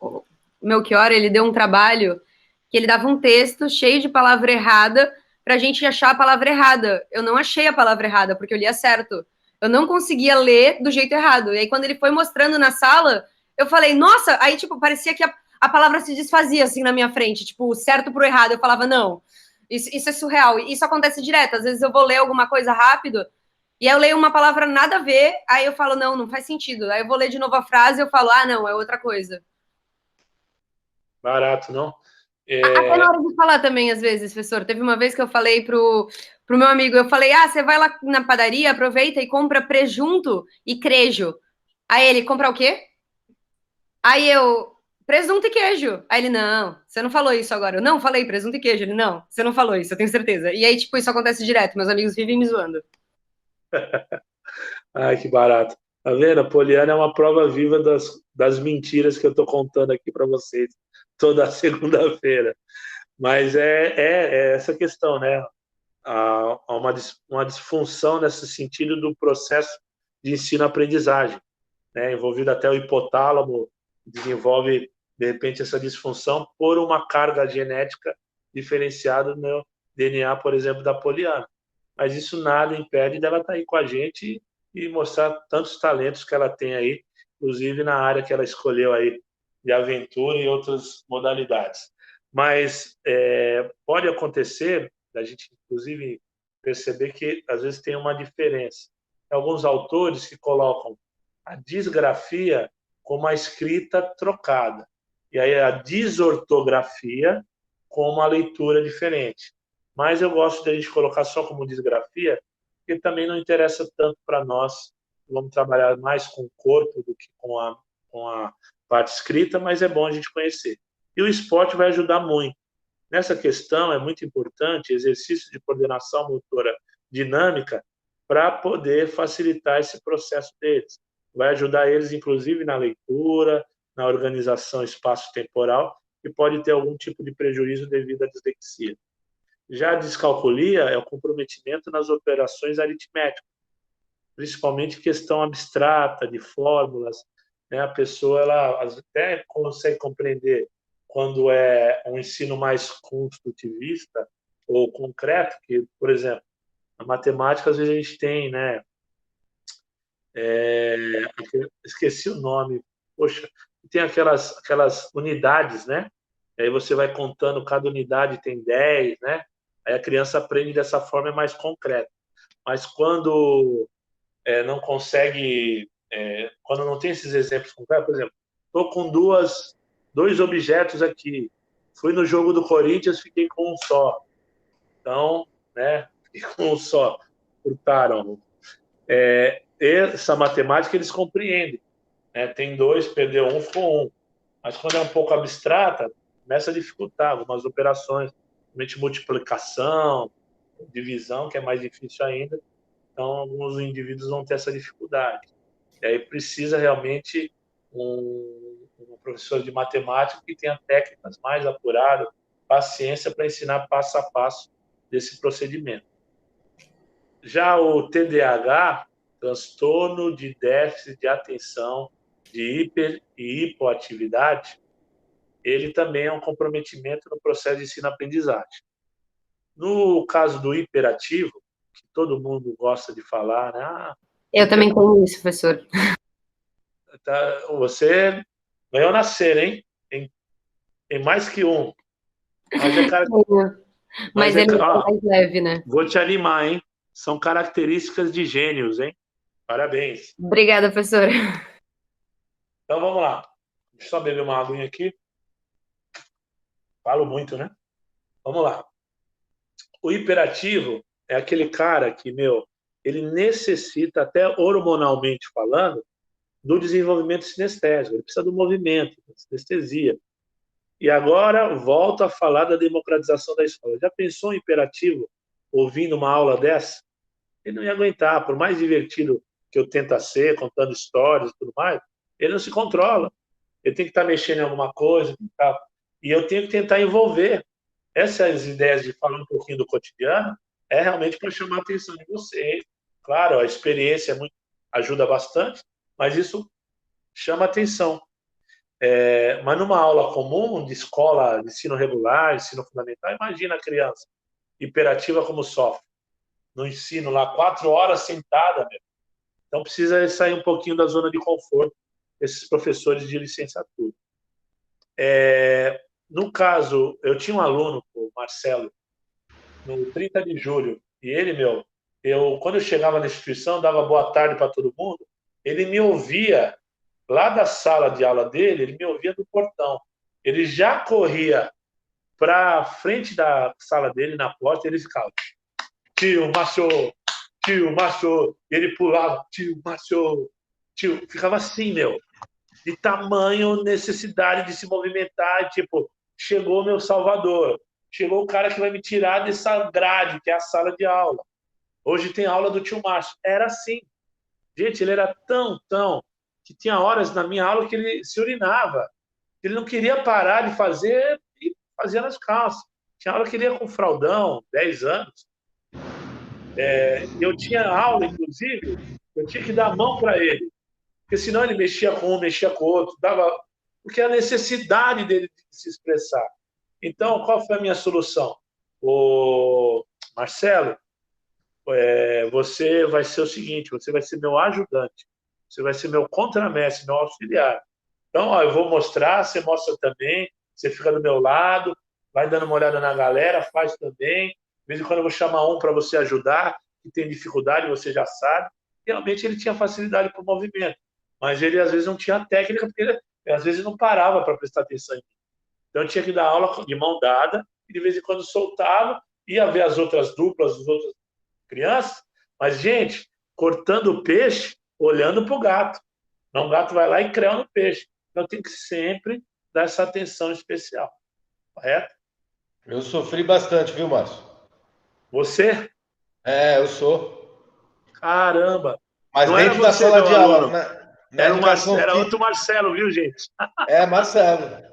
o Melchior, ele deu um trabalho que ele dava um texto cheio de palavra errada para a gente achar a palavra errada. Eu não achei a palavra errada, porque eu lia certo. Eu não conseguia ler do jeito errado. E aí, quando ele foi mostrando na sala, eu falei, nossa, aí, tipo, parecia que a palavra se desfazia, assim, na minha frente, tipo, o certo pro errado. Eu falava, não, isso é surreal. Isso acontece direto. Às vezes eu vou ler alguma coisa rápido, e aí eu leio uma palavra nada a ver, aí eu falo, não faz sentido. Aí eu vou ler de novo a frase e eu falo, não, é outra coisa. Barato, não? Até na hora de falar também, às vezes, professor. Teve uma vez que eu falei pro meu amigo, eu falei, você vai lá na padaria, aproveita e compra presunto e queijo. Aí ele, compra o quê? Aí eu, presunto e queijo. Aí ele, não, você não falou isso agora. Eu, não, falei presunto e queijo. Ele, não, você não falou isso, eu tenho certeza. E aí, tipo, isso acontece direto, meus amigos vivem me zoando. Ai, que barato. Tá vendo? A Poliana é uma prova viva das mentiras que eu estou contando aqui para vocês toda segunda-feira. Mas é essa questão, né? Há uma disfunção nesse sentido do processo de ensino-aprendizagem, né? Envolvido até o hipotálamo, desenvolve de repente, essa disfunção por uma carga genética diferenciada no DNA, por exemplo, da Poliana. Mas isso nada impede dela estar aí com a gente e mostrar tantos talentos que ela tem aí, inclusive na área que ela escolheu aí, de aventura e outras modalidades. Mas pode acontecer da gente, inclusive, perceber que às vezes tem uma diferença. Tem alguns autores que colocam a disgrafia como a escrita trocada, e aí a desortografia como a leitura diferente. Mas eu gosto de a gente colocar só como disgrafia, porque também não interessa tanto para nós. Vamos trabalhar mais com o corpo do que com a parte escrita, mas é bom a gente conhecer. E o esporte vai ajudar muito. Nessa questão é muito importante exercício de coordenação motora dinâmica para poder facilitar esse processo deles. Vai ajudar eles, inclusive, na leitura, na organização espaço-temporal, e pode ter algum tipo de prejuízo devido à dislexia. Já a descalculia é o comprometimento nas operações aritméticas, principalmente questão abstrata, de fórmulas, né? A pessoa ela até consegue compreender quando é um ensino mais construtivista ou concreto, que, por exemplo, na matemática, às vezes a gente tem, né? Esqueci o nome, poxa, tem aquelas unidades, né? Aí você vai contando, cada unidade tem 10, né? Aí a criança aprende dessa forma, é mais concreta. Mas quando não consegue, quando não tem esses exemplos concretos, por exemplo, estou com dois objetos aqui, fui no jogo do Corinthians, fiquei com um só. Então, né, fiquei com um só, furtaram. Essa matemática eles compreendem. Né? Tem dois, perdeu um, ficou um. Mas quando é um pouco abstrata, começa a dificultar algumas operações, principalmente multiplicação, divisão, que é mais difícil ainda. Então, alguns indivíduos vão ter essa dificuldade. E aí precisa realmente um professor de matemática que tenha técnicas mais apuradas, paciência para ensinar passo a passo desse procedimento. Já o TDAH, transtorno de déficit de atenção, de hiper e hipoatividade, ele também é um comprometimento no processo de ensino-aprendizagem. No caso do hiperativo, que todo mundo gosta de falar, né? Eu também tenho isso, professor. Você ganhou na cera, hein? Tem mais que um. Mas é cara... Mas ele é mais leve, né? Vou te animar, hein? São características de gênios, hein? Parabéns. Obrigada, professor. Então vamos lá. Deixa eu só beber uma aguinha aqui. Falo muito, né? Vamos lá. O hiperativo é aquele cara que, ele necessita, até hormonalmente falando, do desenvolvimento sinestésico. Ele precisa do movimento, da sinestesia. E agora volto a falar da democratização da escola. Já pensou um hiperativo ouvindo uma aula dessa? Ele não ia aguentar, por mais divertido que eu tenta ser, contando histórias e tudo mais, ele não se controla. Ele tem que estar mexendo em alguma coisa, e eu tenho que tentar envolver. Essas ideias de falar um pouquinho do cotidiano é realmente para chamar a atenção de vocês. Claro, a experiência ajuda bastante, mas isso chama a atenção. Mas numa aula comum, de escola, de ensino regular, ensino fundamental, imagina a criança hiperativa como sofre. No ensino lá, 4 horas sentada, Então precisa sair um pouquinho da zona de conforto esses professores de licenciatura. No caso, eu tinha um aluno, o Marcelo, no 30 de julho, e ele, quando eu chegava na instituição, dava boa tarde para todo mundo, ele me ouvia lá da sala de aula dele, ele me ouvia do portão. Ele já corria para frente da sala dele, na porta, e ele ficava: tio, macho, tio, macho. E ele pulava: tio, macho, tio. Ficava assim, de tamanho necessidade de se movimentar, tipo, chegou meu salvador, chegou o cara que vai me tirar dessa grade, que é a sala de aula. Hoje tem aula do tio Márcio. Era assim. Gente, ele era tão, que tinha horas na minha aula que ele se urinava. Ele não queria parar de fazer e fazia nas calças. Tinha aula que ele ia com fraldão, 10 anos. Eu tinha aula, inclusive, eu tinha que dar a mão para ele, porque senão ele mexia com um, mexia com o outro, dava porque é a necessidade dele de se expressar. Então, qual foi a minha solução? O Marcelo, você vai ser o seguinte, você vai ser meu ajudante, você vai ser meu contramestre, meu auxiliar. Então, ó, eu vou mostrar, você mostra também, você fica do meu lado, vai dando uma olhada na galera, faz também. De vez em quando eu vou chamar um para você ajudar, que tem dificuldade, você já sabe. Realmente ele tinha facilidade para o movimento, mas ele às vezes não tinha técnica, porque ele às vezes não parava para prestar atenção em mim. Então eu tinha que dar aula de mão dada, e de vez em quando soltava, ia ver as outras duplas, as outras crianças, mas, gente, cortando o peixe, olhando para o gato. Não, o gato vai lá e creu no peixe. Então tem que sempre dar essa atenção especial. Correto? Eu sofri bastante, viu, Márcio? Você? Eu sou. Caramba! Mas Não era dentro da você, sala meu de aula, aluno. na educação Era física. outro Marcelo, viu, gente? Marcelo.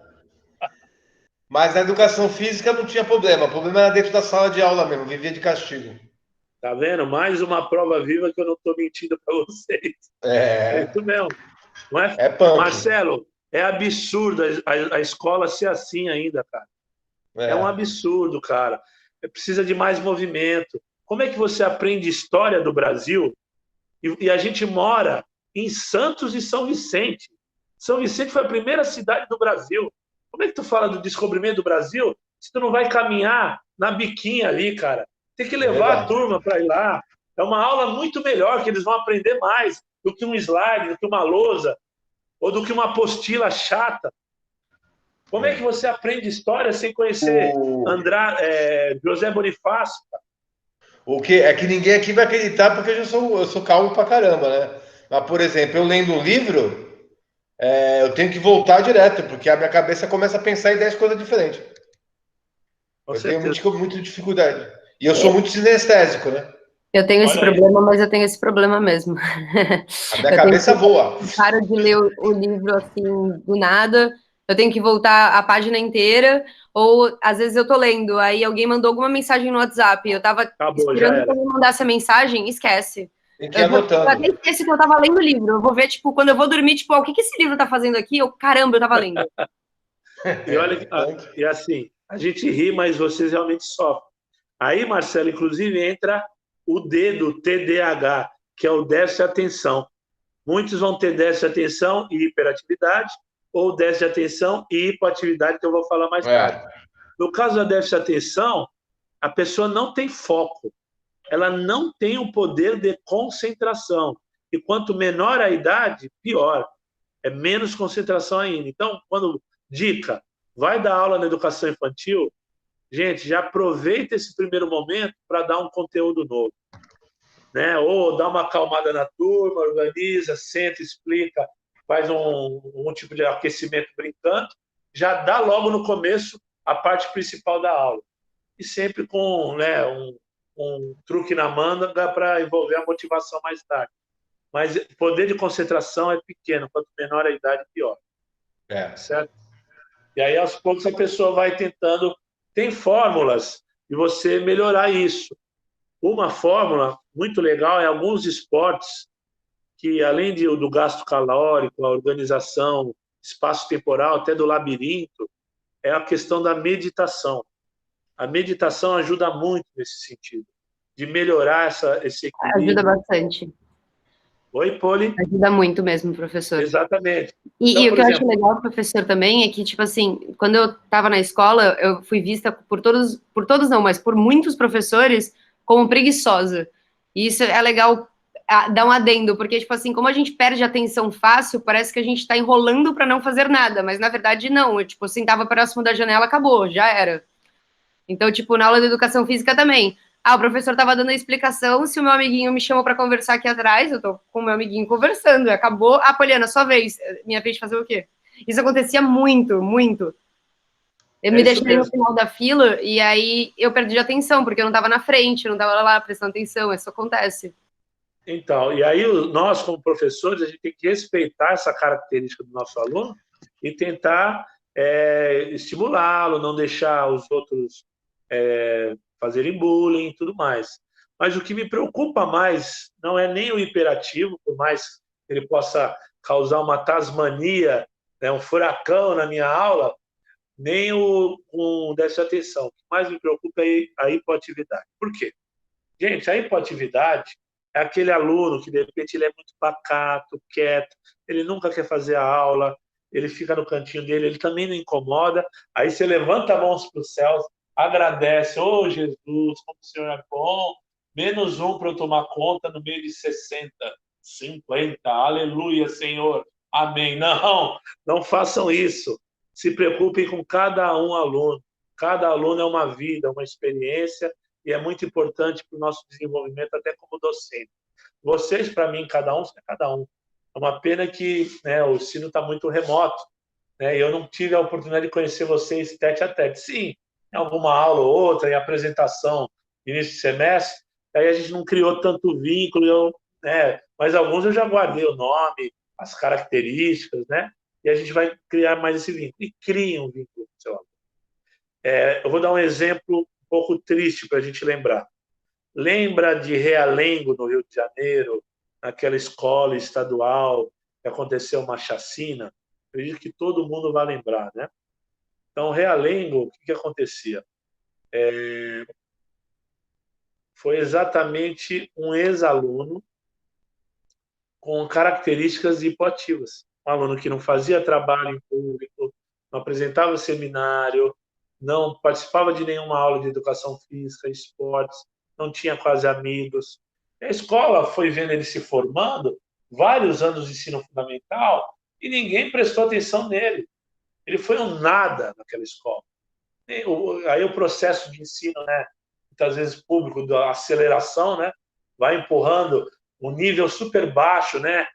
Mas na educação física não tinha problema. O problema era dentro da sala de aula mesmo, vivia de castigo. Tá vendo? Mais uma prova viva que eu não estou mentindo para vocês. É É, isso mesmo. Não é? é punk. Marcelo, é absurdo a escola ser assim ainda, cara. É um absurdo, cara. Precisa de mais movimento. Como é que você aprende história do Brasil e a gente mora em Santos e São Vicente? São Vicente foi a primeira cidade do Brasil. Como é que tu fala do descobrimento do Brasil se tu não vai caminhar na biquinha ali, cara? Tem que levar a turma para ir lá. É uma aula muito melhor, que eles vão aprender mais do que um slide, do que uma lousa, ou do que uma apostila chata. Como é que você aprende história sem conhecer José Bonifácio? O que é que ninguém aqui vai acreditar porque eu sou calmo pra caramba, né? Mas, por exemplo, eu lendo um livro, eu tenho que voltar direto, porque a minha cabeça começa a pensar em 10 coisas diferentes. Eu tenho muita dificuldade. E eu sou muito sinestésico, né? Eu tenho esse problema, mas eu tenho esse problema mesmo. A minha cabeça voa. Eu paro de ler o livro assim, do nada. Eu tenho que voltar a página inteira. Ou, às vezes, eu tô lendo, aí alguém mandou alguma mensagem no WhatsApp. Eu tava esperando que alguém mandasse a mensagem, esquece. Tem que ir anotando. Eu até esqueci que eu tava lendo o livro. Eu vou ver, tipo, quando eu vou dormir, tipo, o que esse livro tá fazendo aqui? Caramba, eu tava lendo. E olha, e assim, a gente ri, mas vocês realmente sofrem. Aí, Marcelo, inclusive, entra o D do TDAH, que é o déficit de atenção. Muitos vão ter déficit de atenção e hiperatividade, ou déficit de atenção e hipoatividade, que eu vou falar mais tarde. No caso da déficit de atenção, a pessoa não tem foco, ela não tem o poder de concentração. E quanto menor a idade, pior. É menos concentração ainda. Então, dica, vai dar aula na educação infantil, gente, já aproveita esse primeiro momento para dar um conteúdo novo. Né? Ou dá uma acalmada na turma, organiza, senta, explica, faz um tipo de aquecimento brincando, já dá logo no começo a parte principal da aula. E sempre com um truque na manga para envolver a motivação mais tarde. Mas o poder de concentração é pequeno, quanto menor a idade, pior. Certo? E aí, aos poucos, a pessoa vai tentando... Tem fórmulas de você melhorar isso. Uma fórmula muito legal é alguns esportes que, além do gasto calórico, a organização espaço-temporal, até do labirinto, é a questão da meditação. A meditação ajuda muito nesse sentido, de melhorar esse equilíbrio. Ajuda bastante. Oi, Poli? Ajuda muito mesmo, professor. Exatamente. E o que eu acho legal, professor, também, é que, tipo assim, quando eu estava na escola, eu fui vista por todos não, mas por muitos professores como preguiçosa. E isso é legal dar um adendo, porque, tipo assim, como a gente perde a atenção fácil, parece que a gente está enrolando para não fazer nada, mas na verdade não. Eu, tipo, sentava próximo da janela, acabou, já era. Então, tipo, na aula de educação física também. O professor estava dando a explicação, se o meu amiguinho me chamou para conversar aqui atrás, eu tô com o meu amiguinho conversando, acabou. Poliana, sua vez. Minha vez de fazer o quê? Isso acontecia muito, muito. Eu me deixei no final da fila e aí eu perdi a atenção, porque eu não estava na frente, eu não estava lá prestando atenção, isso acontece. Então, e aí nós, como professores, a gente tem que respeitar essa característica do nosso aluno e tentar estimulá-lo, não deixar os outros fazerem bullying e tudo mais. Mas o que me preocupa mais não é nem o hiperativo, por mais que ele possa causar uma tasmania né, um furacão na minha aula, nem o déficit de atenção. O que mais me preocupa é a hipoatividade. Por quê? Gente, a hipoatividade é aquele aluno que, de repente, ele é muito pacato, quieto, ele nunca quer fazer a aula, ele fica no cantinho dele, ele também não incomoda, aí você levanta a mão para os céus, agradece, ô Jesus, como o Senhor é bom, -1 para eu tomar conta no meio de 60, 50, aleluia, Senhor, amém. Não, não façam isso. Se preocupem com cada um aluno. Cada aluno é uma vida, uma experiência, e é muito importante para o nosso desenvolvimento, até como docente. Vocês, para mim, cada um é cada um. É uma pena que, né, o ensino está muito remoto, né, e eu não tive a oportunidade de conhecer vocês tete a tete. Sim, em alguma aula ou outra, em apresentação, início de semestre, aí a gente não criou tanto vínculo, né, mas alguns eu já guardei o nome, as características, né, e a gente vai criar mais esse vínculo. E cria um vínculo com o seu aluno. Eu vou dar um exemplo um pouco triste para a gente lembrar. Lembra de Realengo, no Rio de Janeiro, naquela escola estadual que aconteceu uma chacina? Acredito que todo mundo vai lembrar, né? Então, Realengo, o que acontecia? Foi exatamente um ex-aluno com características hipoativas. Um aluno que não fazia trabalho em público, não apresentava seminário, não participava de nenhuma aula de educação física, esportes, não tinha quase amigos. A escola foi vendo ele se formando, vários anos de ensino fundamental, e ninguém prestou atenção nele. Ele foi um nada naquela escola. Aí o processo de ensino, né, muitas vezes público, da aceleração, né, vai empurrando um nível super baixo, né,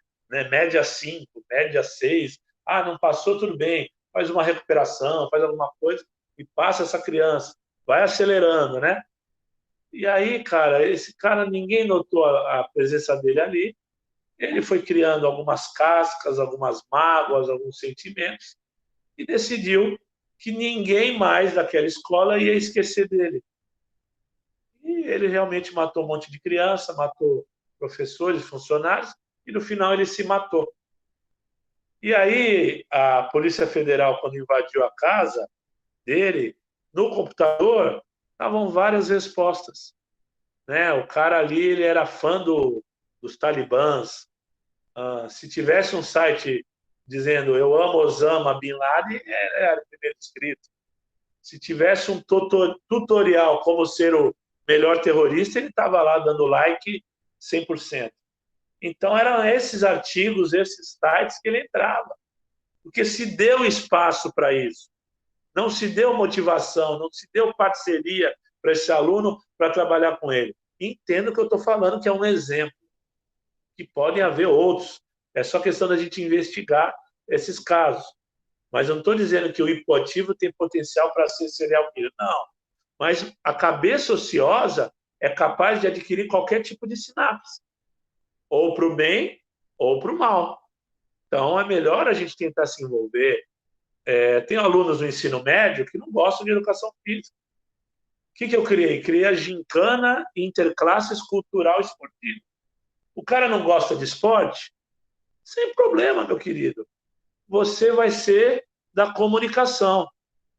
média 5, média 6. Ah, não passou, tudo bem. Faz uma recuperação, faz alguma coisa e passa essa criança. Vai acelerando, né? E aí, cara, esse cara, ninguém notou a presença dele ali. Ele foi criando algumas cascas, algumas mágoas, alguns sentimentos e decidiu que ninguém mais daquela escola ia esquecer dele. E ele realmente matou um monte de criança, matou professores, funcionários, e no final ele se matou. E aí a Polícia Federal, quando invadiu a casa dele, no computador, estavam várias respostas. Né? O cara ali, ele era fã dos talibãs. Se tivesse um site dizendo eu amo Osama Bin Laden, era o primeiro escrito. Se tivesse um tutorial como ser o melhor terrorista, ele estava lá dando like 100%. Então, eram esses artigos, esses sites que ele entrava. Porque se deu espaço para isso. Não se deu motivação, não se deu parceria para esse aluno para trabalhar com ele. Entendo que eu estou falando que é um exemplo, que podem haver outros. É só questão da gente investigar esses casos. Mas eu não estou dizendo que o hipoativo tem potencial para ser serial killer. Não. Mas a cabeça ociosa é capaz de adquirir qualquer tipo de sinapse. Ou para o bem, ou para o mal. Então, é melhor a gente tentar se envolver. Tem alunos no ensino médio que não gostam de educação física. O que eu criei? Criei a gincana interclasses cultural esportiva. O cara não gosta de esporte? Sem problema, meu querido. Você vai ser da comunicação.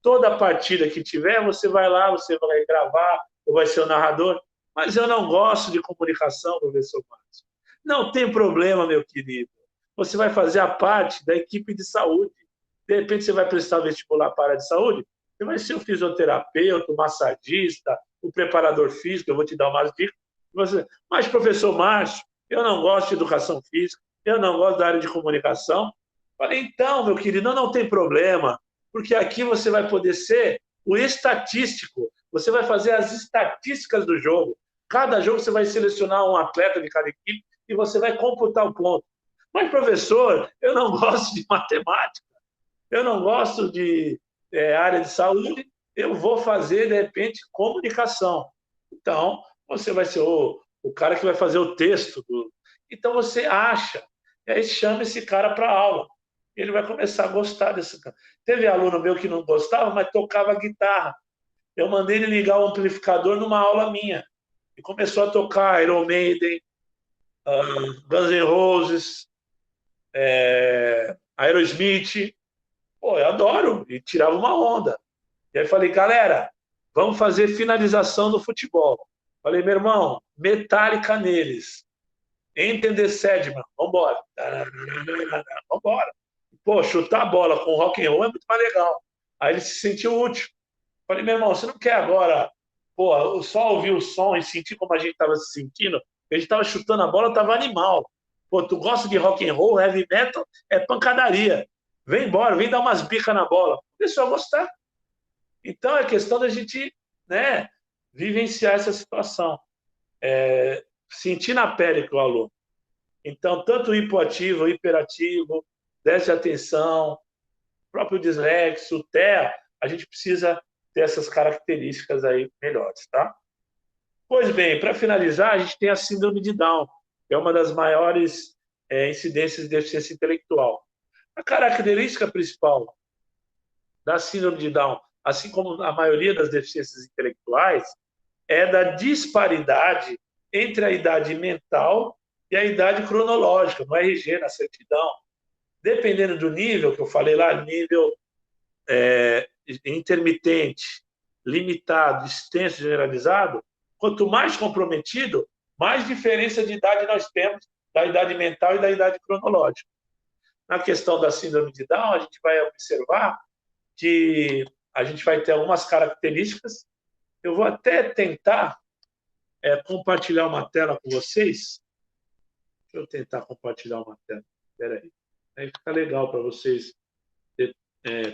Toda partida que tiver, você vai lá, você vai gravar, ou vai ser o narrador. Mas eu não gosto de comunicação, professor Márcio. Não tem problema, meu querido. Você vai fazer a parte da equipe de saúde. De repente, você vai prestar vestibular para a área de saúde, você vai ser o fisioterapeuta, o massagista, o preparador físico, eu vou te dar umas dicas. Mas, professor Márcio, eu não gosto de educação física, eu não gosto da área de comunicação. Falei, então, meu querido, não tem problema, porque aqui você vai poder ser o estatístico, você vai fazer as estatísticas do jogo. Cada jogo você vai selecionar um atleta de cada equipe e você vai computar o ponto. Mas, professor, eu não gosto de matemática, eu não gosto de área de saúde, eu vou fazer, de repente, comunicação. Então, você vai ser o cara que vai fazer o texto. Então, você acha, e aí chama esse cara para aula. Ele vai começar a gostar desse cara. Teve aluno meu que não gostava, mas tocava guitarra. Eu mandei ele ligar o amplificador numa aula minha. E começou a tocar Iron Maiden, Guns N' Roses, Aerosmith. Pô, eu adoro. E tirava uma onda. E aí falei, galera, vamos fazer finalização no futebol. Falei, meu irmão, metálica neles. Enter the Sandman, vambora. Vambora. Pô, chutar a bola com rock and roll é muito mais legal. Aí ele se sentiu útil. Falei, meu irmão, você não quer agora, pô, só ouvir o som e sentir como a gente estava se sentindo? A gente estava chutando a bola, estava animal. Pô, tu gosta de rock and roll, heavy metal, é pancadaria. Vem embora, vem dar umas bicas na bola. Começou a gostar. Então é questão da gente, né, vivenciar essa situação. Sentir na pele com o aluno. Então, tanto o hipoativo, o hiperativo, déficit de atenção, próprio dislexo, o TEA, a gente precisa ter essas características aí melhores, tá? Pois bem, para finalizar, a gente tem a síndrome de Down, que é uma das maiores incidências de deficiência intelectual. A característica principal da síndrome de Down, assim como a maioria das deficiências intelectuais, é da disparidade entre a idade mental e a idade cronológica, no RG, na certidão. Dependendo do nível, que eu falei lá, nível intermitente, limitado, extenso, generalizado, quanto mais comprometido, mais diferença de idade nós temos da idade mental e da idade cronológica. Na questão da síndrome de Down, a gente vai observar que a gente vai ter algumas características. Eu vou até tentar compartilhar uma tela com vocês. Deixa eu tentar compartilhar uma tela. Espera aí. Aí fica legal para vocês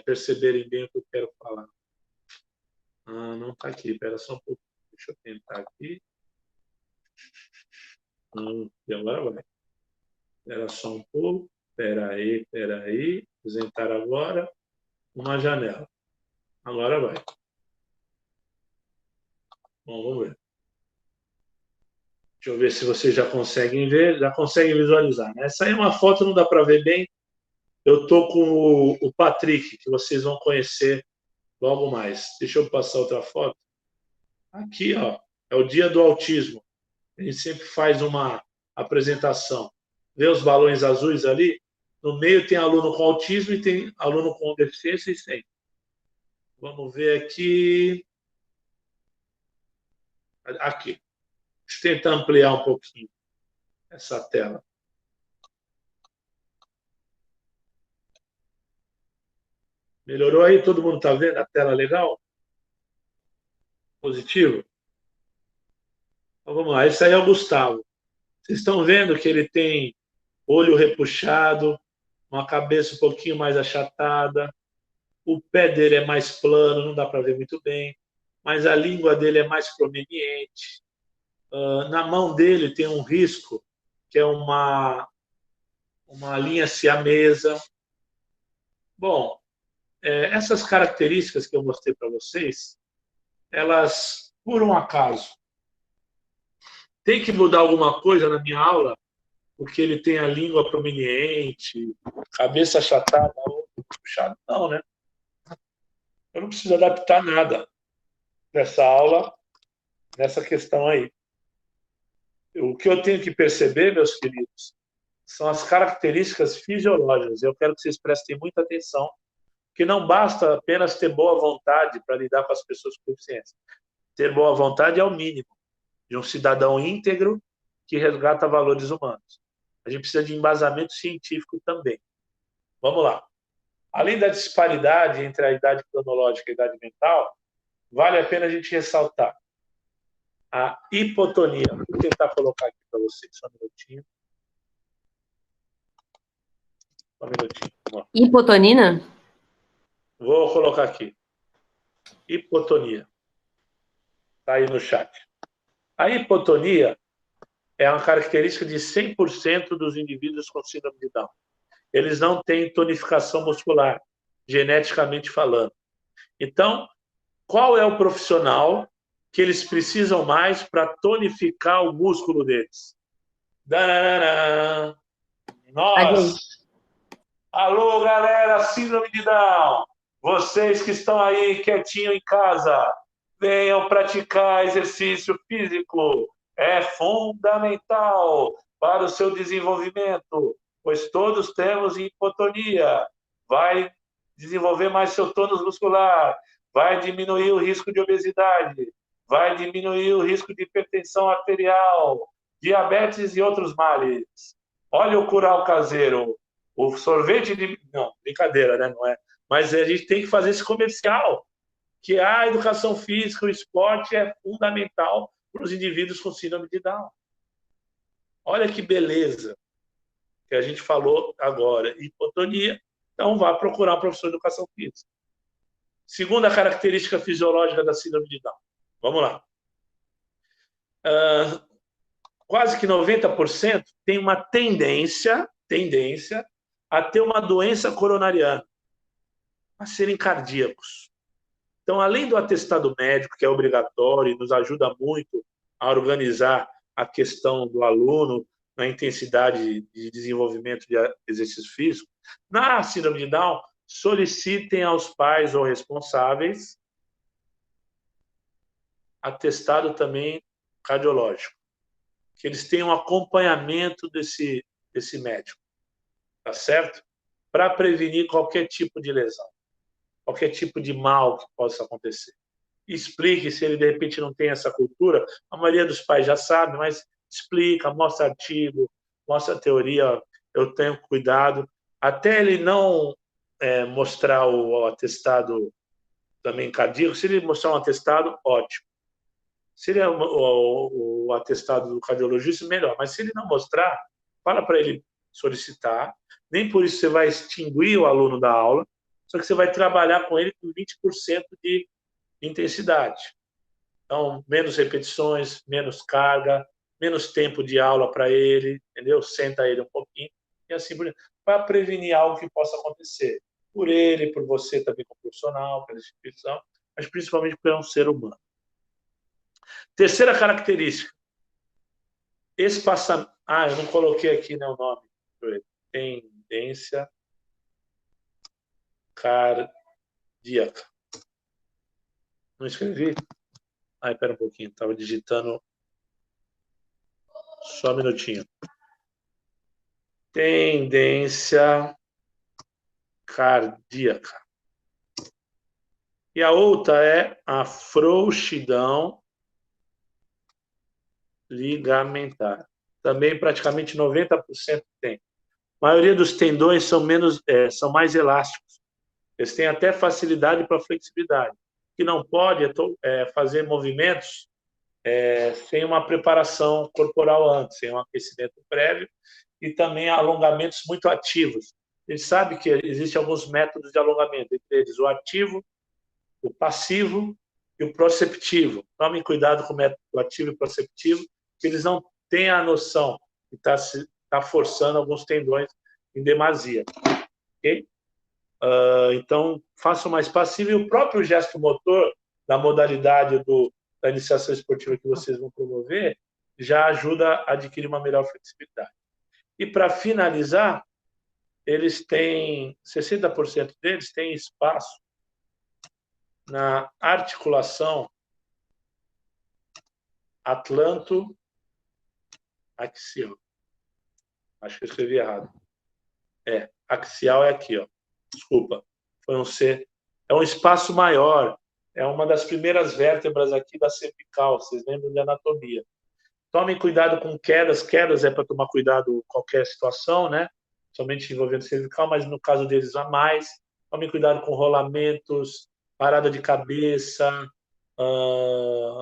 perceberem bem o que eu quero falar. Não está aqui. Espera só um pouco. Deixa eu tentar aqui. E agora vai. Espera só um pouco. Espera aí. Apresentar agora uma janela. Agora vai. Bom, vamos ver. Deixa eu ver se vocês já conseguem ver, já conseguem visualizar. Né? Essa aí é uma foto, não dá para ver bem. Eu estou com o Patrick, que vocês vão conhecer logo mais. Deixa eu passar outra foto. Aqui, ó, é o dia do autismo. A gente sempre faz uma apresentação. Vê os balões azuis ali? No meio tem aluno com autismo e tem aluno com deficiência e sem. Vamos ver aqui. Aqui. Deixa eu tentar ampliar um pouquinho essa tela. Melhorou aí? Todo mundo está vendo a tela legal? Positivo? Então vamos lá. Esse aí é o Gustavo. Vocês estão vendo que ele tem olho repuxado, uma cabeça um pouquinho mais achatada, o pé dele é mais plano, não dá para ver muito bem, mas a língua dele é mais prominente. Na mão dele tem um risco, que é uma linha siamesa. Bom, essas características que eu mostrei para vocês, elas, por um acaso, tem que mudar alguma coisa na minha aula, porque ele tem a língua prominente, cabeça achatada, olho puxado? Não, né? Eu não preciso adaptar nada nessa aula, nessa questão aí. O que eu tenho que perceber, meus queridos, são as características fisiológicas. Eu quero que vocês prestem muita atenção, que não basta apenas ter boa vontade para lidar com as pessoas com deficiência. Ter boa vontade é o mínimo de um cidadão íntegro que resgata valores humanos. A gente precisa de embasamento científico também. Vamos lá. Além da disparidade entre a idade cronológica e a idade mental, vale a pena a gente ressaltar a hipotonia. Vou tentar colocar aqui para vocês, só um minutinho. Só um minutinho. Vamos lá. Hipotonina? Vou colocar aqui. Hipotonia. Está aí no chat. A hipotonia é uma característica de 100% dos indivíduos com síndrome de Down. Eles não têm tonificação muscular, geneticamente falando. Então, qual é o profissional que eles precisam mais para tonificar o músculo deles? Nós! Alô, galera, síndrome de Down! Vocês que estão aí quietinho em casa, venham praticar exercício físico. É fundamental para o seu desenvolvimento, pois todos temos hipotonia. Vai desenvolver mais seu tônus muscular, vai diminuir o risco de obesidade, vai diminuir o risco de hipertensão arterial, diabetes e outros males. Olha o curau caseiro, o sorvete de... Não, brincadeira, né? Não é. Mas a gente tem que fazer esse comercial, que a educação física, o esporte é fundamental para os indivíduos com síndrome de Down. Olha que beleza que a gente falou agora. Hipotonia, então vá procurar um professor de educação física. Segunda característica fisiológica da síndrome de Down. Vamos lá. Quase que 90% tem uma tendência a ter uma doença coronariana, a serem cardíacos. Então, além do atestado médico, que é obrigatório e nos ajuda muito a organizar a questão do aluno na intensidade de desenvolvimento de exercício físico, na síndrome de Down, solicitem aos pais ou responsáveis atestado também cardiológico, que eles tenham acompanhamento desse médico, tá certo? Para prevenir qualquer tipo de lesão, qualquer tipo de mal que possa acontecer. Explique se ele, de repente, não tem essa cultura. A maioria dos pais já sabe, mas explica, mostra artigo, mostra a teoria, eu tenho cuidado. Até ele não mostrar o atestado também cardíaco, se ele mostrar um atestado, ótimo. Se ele é o atestado do cardiologista, melhor. Mas se ele não mostrar, fala para ele solicitar. Nem por isso você vai extinguir o aluno da aula, só que você vai trabalhar com ele com 20% de intensidade. Então, menos repetições, menos carga, menos tempo de aula para ele, entendeu? Senta ele um pouquinho e assim por diante, para prevenir algo que possa acontecer. Por ele, por você também como profissional, pela instituição, mas principalmente porque é um ser humano. Terceira característica. Espaçamento. Eu não coloquei aqui, né, o nome. Tendência cardíaca. Não escrevi? Espera um pouquinho, estava digitando. Só um minutinho. Tendência cardíaca. E a outra é a frouxidão ligamentar. Também praticamente 90% tem. A maioria dos tendões são mais elásticos. Eles têm até facilidade para flexibilidade. O que não pode é fazer movimentos sem uma preparação corporal antes, sem um aquecimento prévio e também alongamentos muito ativos. A gente sabe que existem alguns métodos de alongamento, entre eles o ativo, o passivo e o proceptivo. Tomem cuidado com o método ativo e proceptivo, que eles não têm a noção que está forçando alguns tendões em demasia. Ok? Então, façam mais passivo e o próprio gesto motor da modalidade da iniciação esportiva que vocês vão promover já ajuda a adquirir uma melhor flexibilidade. E para finalizar, eles têm, 60% deles têm espaço na articulação atlanto-axial. Acho que eu escrevi errado. Axial é aqui, ó. Desculpa, foi um C. É um espaço maior. É uma das primeiras vértebras aqui da cervical. Vocês lembram de anatomia. Tomem cuidado com quedas. Quedas é para tomar cuidado em qualquer situação, né? Somente envolvendo cervical, mas no caso deles há mais. Tomem cuidado com rolamentos, parada de cabeça,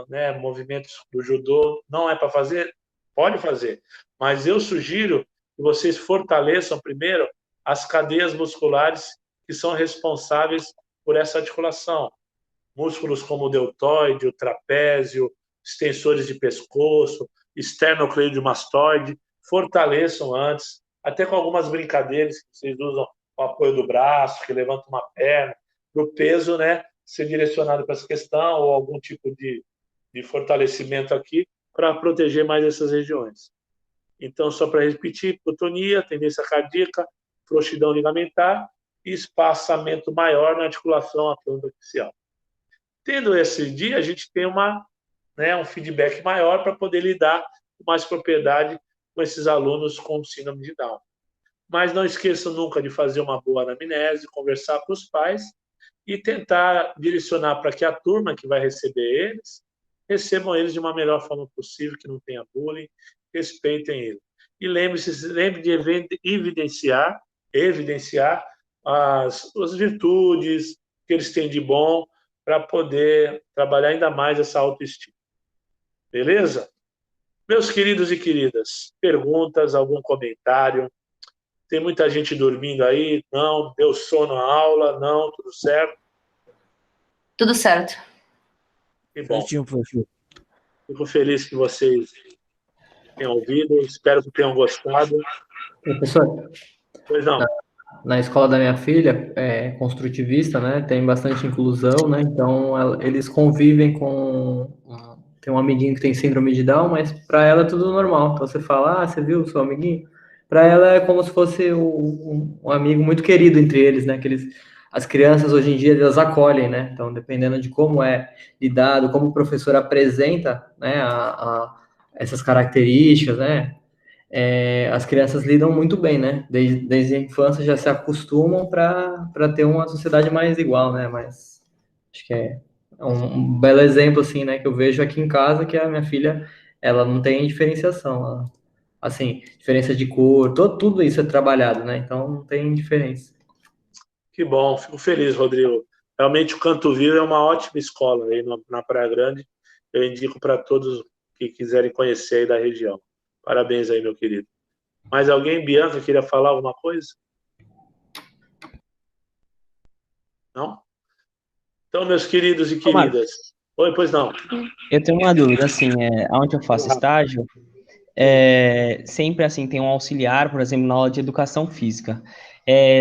né? Movimentos do judô. Não é para fazer? Pode fazer. Mas eu sugiro que vocês fortaleçam primeiro as cadeias musculares que são responsáveis por essa articulação. Músculos como o deltoide, o trapézio, extensores de pescoço, esternocleidomastoide, fortaleçam antes, até com algumas brincadeiras que vocês usam o apoio do braço, que levanta uma perna, para o peso, né, ser direcionado para essa questão, ou algum tipo de fortalecimento aqui, para proteger mais essas regiões. Então, só para repetir, hipotonia, tendência cardíaca, frouxidão ligamentar e espaçamento maior na articulação atlanto-axial. Tendo esse dia, a gente tem um feedback maior para poder lidar com mais propriedade com esses alunos com síndrome de Down. mas não esqueçam nunca de fazer uma boa anamnese, conversar com os pais e tentar direcionar para que a turma que vai receber eles, recebam eles de uma melhor forma possível, que não tenha bullying, respeitem eles. E lembre de evidenciar as virtudes que eles têm de bom para poder trabalhar ainda mais essa autoestima. Beleza? Meus queridos e queridas, perguntas, algum comentário? Tem muita gente dormindo aí? Não? Deu sono à aula? Não? Tudo certo? Tudo certo. Que bom. Certinho, professor. Fico feliz que vocês tenham ouvido. Espero que tenham gostado. Professor, Pois não. na escola da minha filha, é construtivista, né? Tem bastante inclusão, né? Então, eles convivem com... Tem um amiguinho que tem síndrome de Down, mas para ela é tudo normal. Então, você fala, você viu o seu amiguinho? Para ela é como se fosse um amigo muito querido entre eles, né? As crianças, hoje em dia, elas acolhem, né? Então, dependendo de como é lidado, como o professor apresenta, né, essas características, né? As crianças lidam muito bem, né? Desde a infância já se acostumam para ter uma sociedade mais igual, né? Mas acho que é um belo exemplo, assim, né? Que eu vejo aqui em casa, que a minha filha, ela não tem diferenciação. Assim, diferença de cor, tudo isso é trabalhado, né? Então não tem diferença. Que bom, fico feliz, Rodrigo. Realmente o Canto Vivo é uma ótima escola aí na Praia Grande. Eu indico para todos que quiserem conhecer aí da região. Parabéns aí, meu querido. Mais alguém, Bianca, queria falar alguma coisa? Não? Então, meus queridos e queridas. Oi, pois não. Eu tenho uma dúvida, assim, onde eu faço estágio, sempre, assim, tem um auxiliar, por exemplo, na aula de educação física.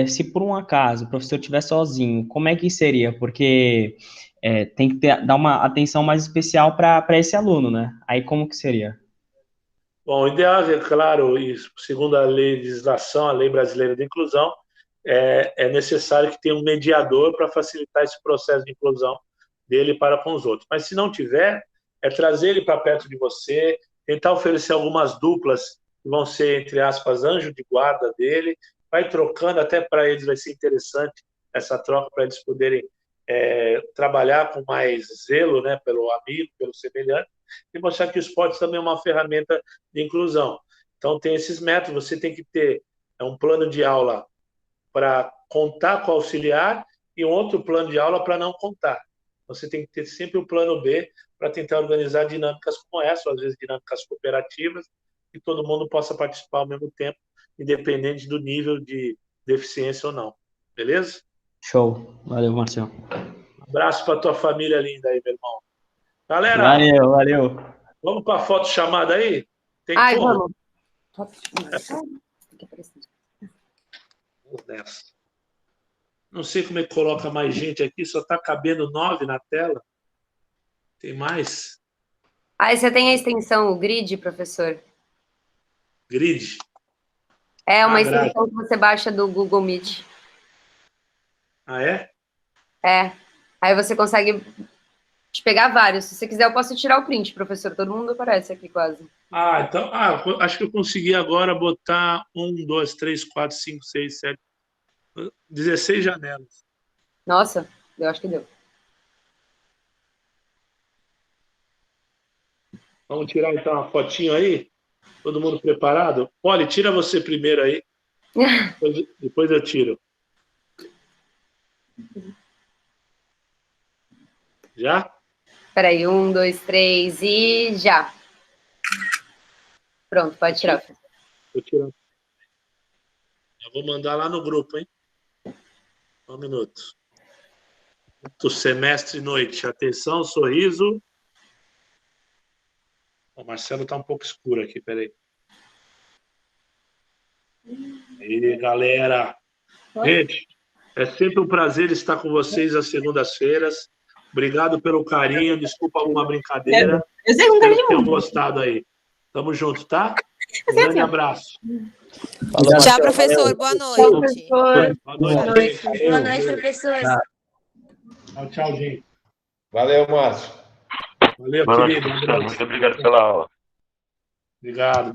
Se por um acaso o professor estiver sozinho, como é que seria? Porque tem que dar uma atenção mais especial para esse aluno, né? Aí como que seria? Bom, o ideal é, claro, e segundo a legislação, a Lei Brasileira de Inclusão, é necessário que tenha um mediador para facilitar esse processo de inclusão dele para com os outros. Mas se não tiver, é trazer ele para perto de você, tentar oferecer algumas duplas que vão ser, entre aspas, anjo de guarda dele, vai trocando, até para eles vai ser interessante essa troca, para eles poderem trabalhar com mais zelo, né, pelo amigo, pelo semelhante, e mostrar que o esporte também é uma ferramenta de inclusão. Então, tem esses métodos, você tem que ter um plano de aula para contar com o auxiliar e um outro plano de aula para não contar. Você tem que ter sempre o plano B para tentar organizar dinâmicas como essa, ou às vezes dinâmicas cooperativas, que todo mundo possa participar ao mesmo tempo, independente do nível de deficiência ou não. Beleza? Show. Valeu, Marcelo. Abraço para tua família linda aí, meu irmão. Galera, Valeu. vamos para a foto chamada aí? Tem como? Vamos nessa. Não sei como é que coloca mais gente aqui, só está cabendo 9 na tela. Tem mais? Você tem a extensão, o grid, professor? Grid? É uma extensão que você baixa do Google Meet. Ah, é? Aí você consegue pegar vários. Se você quiser, eu posso tirar o print, professor. Todo mundo aparece aqui quase. Então, acho que eu consegui agora botar 1, 2, 3, 4, 5, 6, 7, 16 janelas. Nossa, eu acho que deu. Vamos tirar então uma fotinho aí? Todo mundo preparado? Olha, tira você primeiro aí. Depois eu tiro. Já? Peraí, 1, 2, 3 e já. Pronto, pode tirar. Tô tirando. Eu vou mandar lá no grupo, hein? Um minuto. Do semestre noite. Atenção, sorriso. O Marcelo tá um pouco escuro aqui, peraí. Aí, galera. Gente, é sempre um prazer estar com vocês às segundas-feiras. Obrigado pelo carinho. Desculpa alguma brincadeira. Espero que tenham gostado aí. Tamo junto, tá? Um grande abraço. Tchau, professor. Boa noite. Boa noite. Boa noite, professor. Tchau, gente. Valeu, Márcio. Valeu, Boa noite, querido. professor. Muito obrigado pela aula. Obrigado.